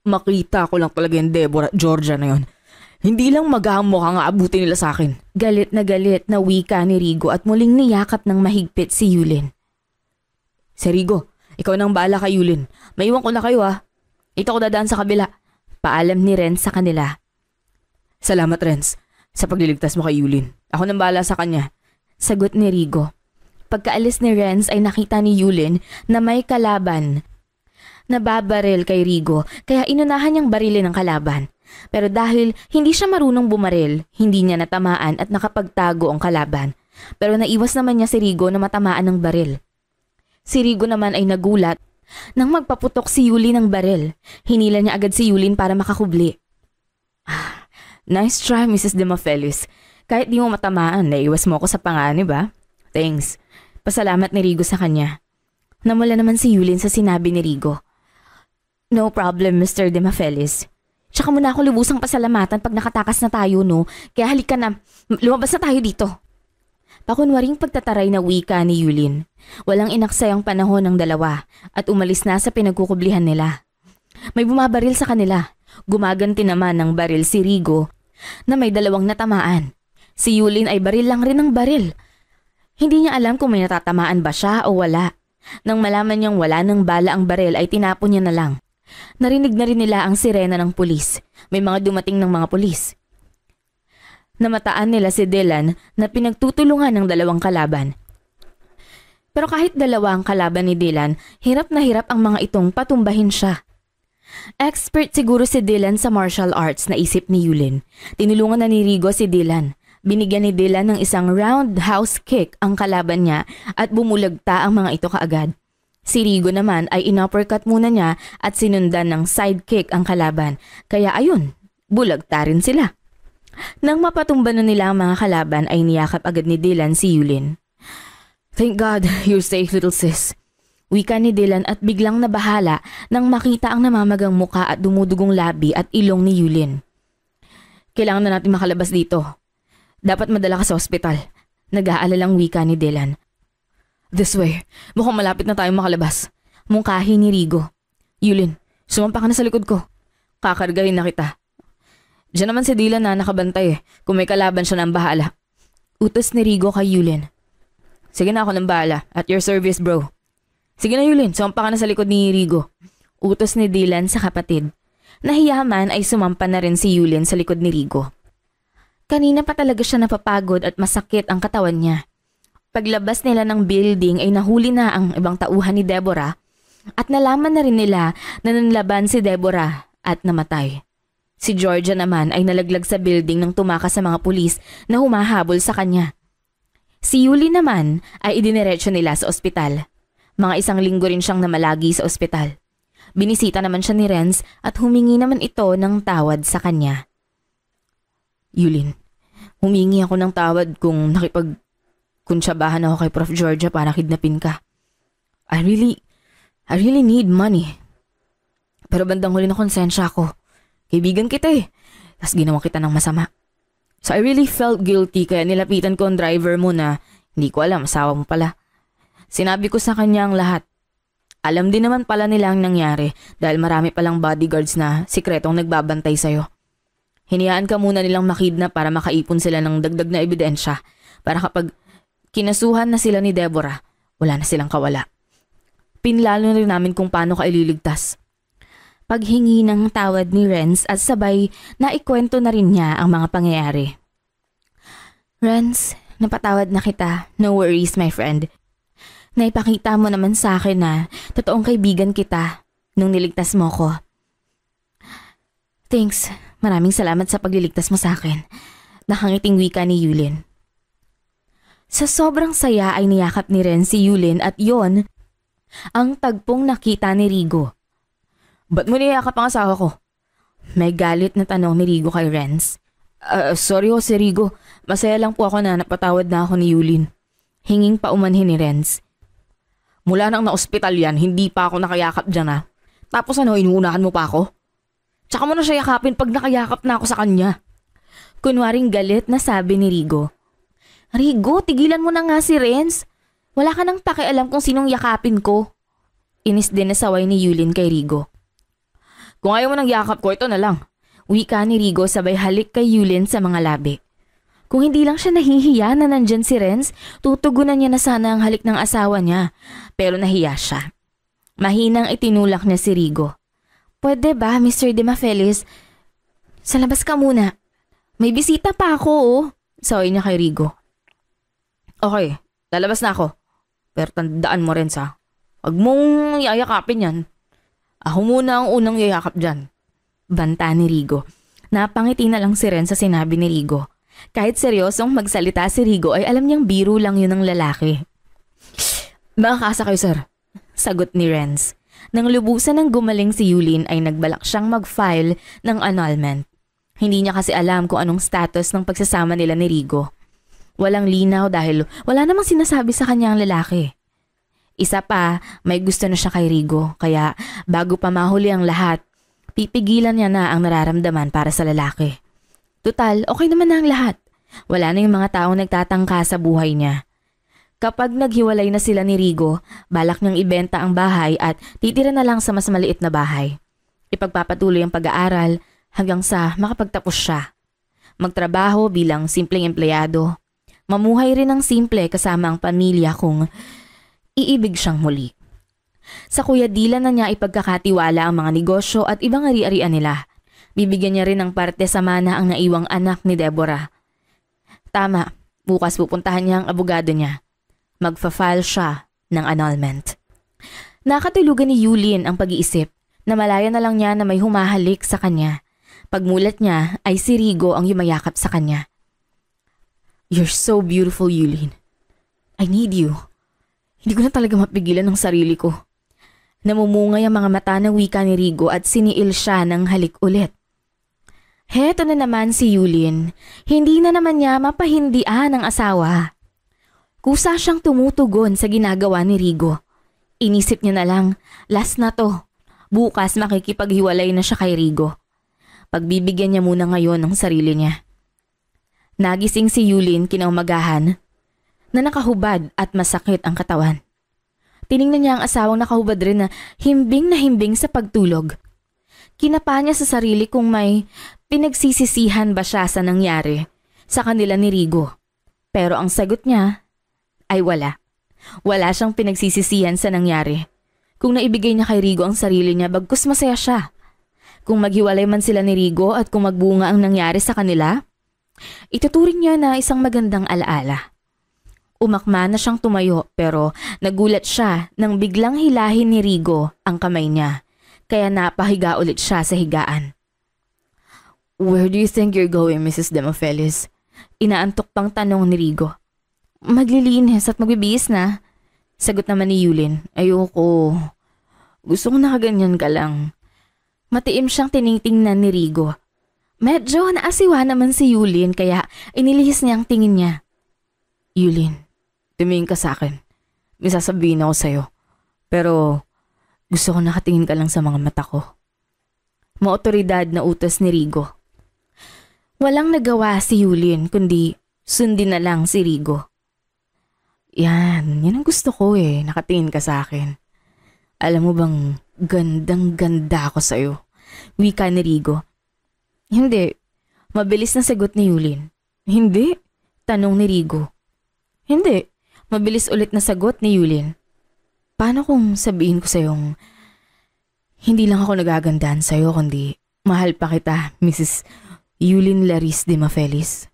Makita ko lang talaga yung Deborah at Georgia na yon. Hindi lang magamo ka nga abutin nila sa akin. Galit na wika ni Rigo at muling niyakap ng mahigpit si Yulin. Si Rigo, ikaw nang bahala kay Yulin. Maiwan ko na kayo Ito ko dadaan sa kabila. Paalam ni Renz sa kanila. Salamat Renz sa pagliligtas mo kay Yulin. Ako nang bahala sa kanya. Sagot ni Rigo. Pagkaalis ni Renz ay nakita ni Yulin na may kalaban. Nababaril kay Rigo kaya inunahan niyang barilin ang kalaban. Pero dahil hindi siya marunong bumaril, hindi niya natamaan at nakapagtago ang kalaban. Pero naiwas naman niya si Rigo na matamaan ng baril. Si Rigo naman ay nagulat nang magpaputok si Yulin ng baril. Hinila niya agad si Yulin para makakubli. Nice try, Mrs. Demafelis. Kahit di mo matamaan, naiwas mo ako sa panganib Thanks. Pasalamat ni Rigo sa kanya. Namula naman si Yulin sa sinabi ni Rigo. No problem, Mr. Demafelis. Tsaka mo na ako lubusang pasalamatan pag nakatakas na tayo, no? Kaya halika na, lumabas na tayo dito. Pakunwaring pagtataray na wika ni Yulin. Walang inaksayang panahon ng dalawa at umalis na sa pinagkukublihan nila. May bumabaril sa kanila. Gumaganti naman ng baril si Rigo na may 2 natamaan. Si Yulin ay baril lang rin ng baril. Hindi niya alam kung may natatamaan ba siya o wala. Nang malaman niyang wala ng bala ang baril ay tinapon niya na lang. Narinig na rin nila ang sirena ng pulis. May mga dumating ng mga pulis. Namataan nila si Dylan na pinagtutulungan ng 2 kalaban. Pero kahit 2 ang kalaban ni Dylan, hirap na hirap ang mga itong patumbahin siya. Expert siguro si Dylan sa martial arts na isip ni Yulin. Tinulungan na ni Rigo si Dylan. Binigyan ni Dylan ng isang roundhouse kick ang kalaban niya at bumulagta ang mga ito kaagad. Si Rigo naman ay in-uppercut muna niya at sinundan ng sidekick ang kalaban. Kaya ayun, bulagta rin sila. Nang mapatumba na nila ang mga kalaban ay niyakap agad ni Dylan si Yulin. Thank God, you're safe little sis. Wika ni Dylan at biglang nabahala nang makita ang namamagang muka at dumudugong labi at ilong ni Yulin. Kailangan na natin makalabas dito. Dapat madala ka sa ospital. Nag-aalalang wika ni Dylan. This way. Mukhang malapit na tayong makalabas. Mungkahi ni Rigo. Yulin, sumampa ka na sa likod ko. Kakargahin na kita. Diyan naman si Dylan na nakabantay Kung may kalaban siya nang bahala. Utos ni Rigo kay Yulin. Sige na ako nang bahala. At your service bro. Sige na Yulin, sumampa ka na sa likod ni Rigo. Utos ni Dylan sa kapatid. Nahiyaman ay sumampa na rin si Yulin sa likod ni Rigo. Kanina pa talaga siya napapagod at masakit ang katawan niya. Paglabas nila ng building ay nahuli na ang ibang tauhan ni Deborah at nalaman na rin nila na nanlaban si Deborah at namatay. Si Georgia naman ay nalaglag sa building nang tumakas sa mga pulis na humahabol sa kanya. Si Yuli naman ay idiniretso nila sa ospital. Mga 1 linggo rin siyang namalagi sa ospital. Binisita naman siya ni Renz at humingi naman ito ng tawad sa kanya. Yulin, humingi ako ng tawad kung kuntsabahan ako kay Prof. Georgia para kidnapin ka. I really need money. Pero bandang huli na konsensya ako. Kaibigan kita Tas ginawa kita ng masama. So I really felt guilty kaya nilapitan ko ang driver mo na hindi ko alam, asawa mo pala. Sinabi ko sa kanya ang lahat. Alam din naman pala nila ang nangyari dahil marami palang bodyguards na sikretong nagbabantay sa'yo. Hiniyaan ka muna nilang makidnap para makaipon sila ng dagdag na ebidensya para kapag kinasuhan na sila ni Deborah, wala na silang kawala. Pinlalo rin namin kung paano ka ililigtas. Paghingi ng tawad ni Renz at sabay na ikwento na rin niya ang mga pangyayari. Renz, napatawad na kita. No worries, my friend. Naipakita mo naman sa akin na totoong kaibigan kita nung niligtas mo ko. Thanks. Maraming salamat sa pagliligtas mo sa akin. Nakangiting wika ni Yulin. Sa sobrang saya ay niyakap ni Renz si Yulin at yon ang tagpong nakita ni Rigo. Ba't mo niyakap ang asawa ko? May galit na tanong ni Rigo kay Renz. Sorry si Rigo. Masaya lang po ako na napatawad na ako ni Yulin. Hinging paumanhin ni Renz. Mula nang na-ospital yan, hindi pa ako nakayakap dyan Tapos inuunahan mo pa ako? Tsaka mo na siya yakapin pag nakayakap na ako sa kanya. Kunwaring galit na sabi ni Rigo. Rigo, tigilan mo na nga si Renz. Wala ka nang pakialam kung sinong yakapin ko. Inis din na saway ni Yulin kay Rigo. Kung ayaw mo ng yakap ko, ito na lang. Wika ni Rigo sabay halik kay Yulin sa mga labi. Kung hindi lang siya nahihiya na nandyan si Renz, tutugunan niya na sana ang halik ng asawa niya. Pero nahiya siya. Mahinang itinulak niya si Rigo. Pwede ba, Mr. Demafelis? Sa labas ka muna. May bisita pa ako, oh. Saway niya kay Rigo. Okay, lalabas na ako. Pero tandaan mo rin sa, wag mong yayakapin yan. Ako muna ang unang yayakap dyan. Banta ni Rigo. Napangiti na lang si Renz sa sinabi ni Rigo. Kahit seryosong magsalita si Rigo ay alam niyang biro lang yun ng lalaki. Makakasa kayo, sir. Sagot ni Renz. Nang lubusan ng gumaling si Yulin ay nagbalak siyang mag-file ng annulment. Hindi niya kasi alam kung anong status ng pagsasama nila ni Rigo. Walang linaw dahil wala namang sinasabi sa kanya ang lalaki. Isa pa, may gusto na siya kay Rigo kaya bago pa mahuli ang lahat, pipigilan niya na ang nararamdaman para sa lalaki. Tutal, okay naman na ang lahat. Wala na yung mga taong nagtatangka sa buhay niya. Kapag naghiwalay na sila ni Rigo, balak niyang ibenta ang bahay at titira na lang sa mas maliit na bahay. Ipagpapatuloy ang pag-aaral hanggang sa makapagtapos siya. Magtrabaho bilang simpleng empleyado. Mamuhay rin ng simple kasama ang pamilya kung iibig siyang muli. Sa Kuya Dylan na niya ipagkakatiwala ang mga negosyo at ibang ari-arian nila. Bibigyan niya rin ng parte sa mana ang naiwang anak ni Deborah. Tama, bukas pupuntahan niya ang abogado niya. Magfa-file siya ng annulment. Nakatulugan ni Yulin ang pag-iisip na malaya na lang niya na may humahalik sa kanya. Pagmulat niya ay si Rigo ang yumayakap sa kanya. You're so beautiful, Yulin. I need you. Hindi ko na talaga mapigilan ng sarili ko. Namumungay ang mga mata ng wika ni Rigo at siniil siya ng halik ulit. Heto na naman si Yulin. Hindi na naman niya mapahindian ang asawa. Kusa siyang tumutugon sa ginagawa ni Rigo. Inisip niya na lang, last na to. Bukas makikipaghiwalay na siya kay Rigo. Pagbibigyan niya muna ngayon ng sarili niya. Nagising si Yulin kinaumagahan na nakahubad at masakit ang katawan. Tiningnan niya ang asawang nakahubad rin na himbing sa pagtulog. Kinapa niya sa sarili kung may pinagsisisihan ba siya sa nangyari sa kanila ni Rigo. Pero ang sagot niya ay wala. Wala siyang pinagsisisihan sa nangyari. Kung naibigay niya kay Rigo ang sarili niya, bagkus masaya siya. Kung maghiwalay man sila ni Rigo at kung magbunga ang nangyari sa kanila, ituturing niya na isang magandang alaala. Umakma na siyang tumayo pero nagulat siya nang biglang hilahin ni Rigo ang kamay niya. Kaya napahiga ulit siya sa higaan. Where do you think you're going, Mrs. Demafelis? Inaantok pang tanong ni Rigo. Maglilinis at magbibihis na. Sagot naman ni Yulin. Ayoko. Gusto ko nakaganyan ka lang. Matiim siyang tinitingnan ni Rigo. Medyo naasiwa naman si Yulin kaya inilihis niya ang tingin niya. Yulin, tumingin ka sa akin. May sasabihin ako sa'yo. Pero gusto ko nakatingin ka lang sa mga mata ko. Maotoridad na utos ni Rigo. Walang nagawa si Yulin kundi sundin na lang si Rigo. Yan ang gusto ko eh, nakatingin ka sa akin. Alam mo bang gandang-ganda ako sa'yo? Wika ni Rigo. Hindi. Mabilis na sagot ni Yulin. Hindi? Tanong ni Rigo. Hindi. Mabilis ulit na sagot ni Yulin. Paano kung sabihin ko sa'yong hindi lang ako nagagandahan sa'yo kundi mahal pa kita, Mrs. Yulin Laris Demafelis?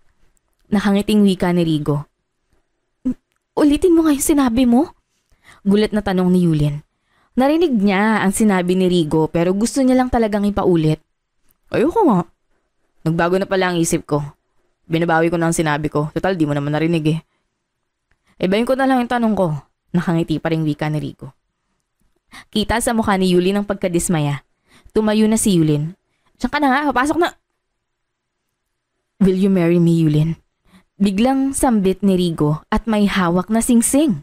Nakangiting wika ni Rigo. Ulitin mo nga yung sinabi mo? Gulat na tanong ni Yulin. Narinig niya ang sinabi ni Rigo pero gusto niya lang talagang ipaulit. Ayoko nga. Nagbago na pala ang isip ko. Binabawi ko na ang sinabi ko. Total, di mo naman narinig eh. Ibayin ko na lang yung tanong ko. Nakangiti pa rin wika ni Rigo. Kita sa mukha ni Yulin ang pagkadismaya. Tumayo na si Yulin. Diyan ka na nga, papasok na. Will you marry me, Yulin? Biglang sambit ni Rigo at may hawak na singsing.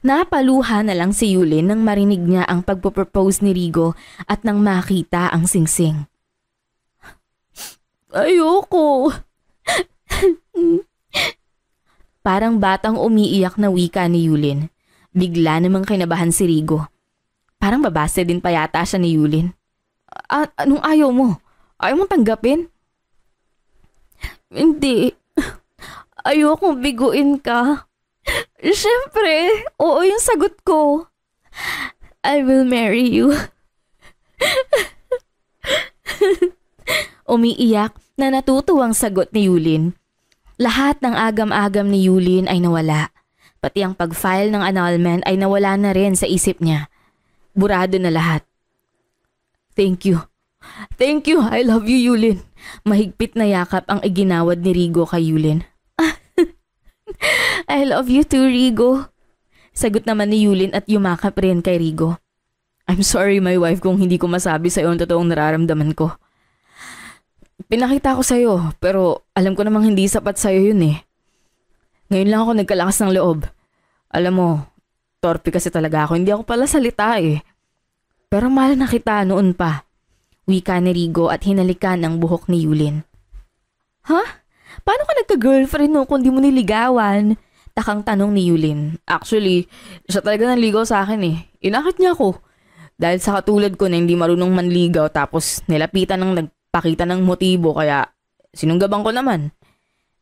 Napaluha na lang si Yulin nang marinig niya ang pagpropose ni Rigo at nang makita ang singsing. Ayoko. Parang batang umiiyak na wika ni Yulin. Bigla namang kinabahan si Rigo. Parang babase din pa yata siya ni Yulin. Anong ayaw mo? Ayaw mong tanggapin? Hindi. Ayokong biguin ka. Siyempre, oo yung sagot ko. I will marry you. Umiiyak na natutuwang sagot ni Yulin. Lahat ng agam-agam ni Yulin ay nawala. Pati ang pag-file ng annulment ay nawala na rin sa isip niya. Burado na lahat. Thank you. Thank you. I love you, Yulin. Mahigpit na yakap ang iginawad ni Rigo kay Yulin. I love you too, Rigo. Sagot naman ni Yulin at yumakap rin kay Rigo. I'm sorry, my wife, kung hindi ko masabi sa'yo ang totoong nararamdaman ko. Pinakita ko sa'yo, pero alam ko namang hindi sapat sa'yo yun eh. Ngayon lang ako nagkalakas ng loob. Alam mo, torpe kasi talaga ako. Hindi ako pala salita eh. Pero mahal na kita noon pa. Wika ni Rigo at hinalikan ang buhok ni Yulin. Ha? Paano ka nagka-girlfriend no kung di mo niligawan? Takang tanong ni Yulin. Actually, siya talaga nanligaw sa akin eh. Inakit niya ako. Dahil sa katulad ko na hindi marunong manligaw tapos nilapitan ng nagpakita ng motibo kaya sinunggaban ko naman.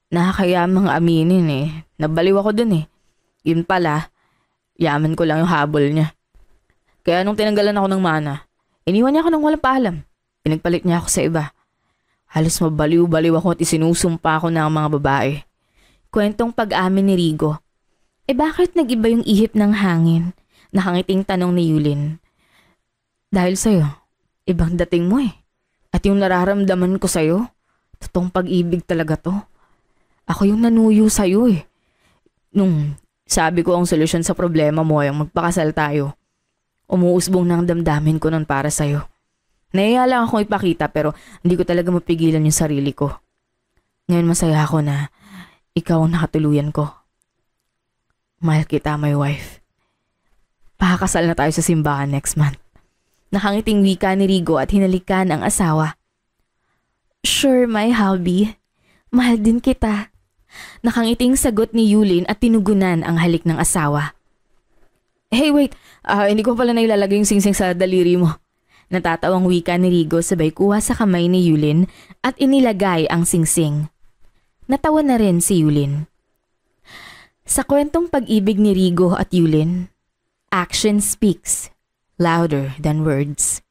Nakakayamang aminin eh. Nabaliw ako dun eh. Yun pala, yaman ko lang yung habol niya. Kaya nung tinanggalan ako ng mana, iniwan niya ako ng walang paalam. Pinagpalit niya ako sa iba. Halos mabaliw-baliw ako at isinusumpa ako ng mga babae. Kwentong pag-amin ni Rigo. Bakit nag-iba yung ihip ng hangin? Nakangiting tanong ni Yulin. Dahil sa'yo, ibang dating mo eh. At yung nararamdaman ko sa'yo, totoong pag-ibig talaga to. Ako yung nanuyo sa'yo eh. Nung sabi ko ang solusyon sa problema mo ay magpakasal tayo, umuusbong ng damdamin ko nun para sa'yo. Nahiya lang akong ipakita pero hindi ko talaga mapigilan yung sarili ko. Ngayon masaya ako na ikaw ang nakatuluyan ko. Mahal kita, my wife. Pakakasal na tayo sa simbahan next month. Nakangiting wika ni Rigo at hinalikan ang asawa. Sure, my hubby. Mahal din kita. Nakangiting sagot ni Yulin at tinugunan ang halik ng asawa. Hey, wait. Hindi ko pala nailalagay yung singsing sa daliri mo. Natatawang wika ni Rigo sabay kuha sa kamay ni Yulin at inilagay ang singsing. Natawa na rin si Yulin. Sa kwentong pag-ibig ni Rigo at Yulin, action speaks louder than words.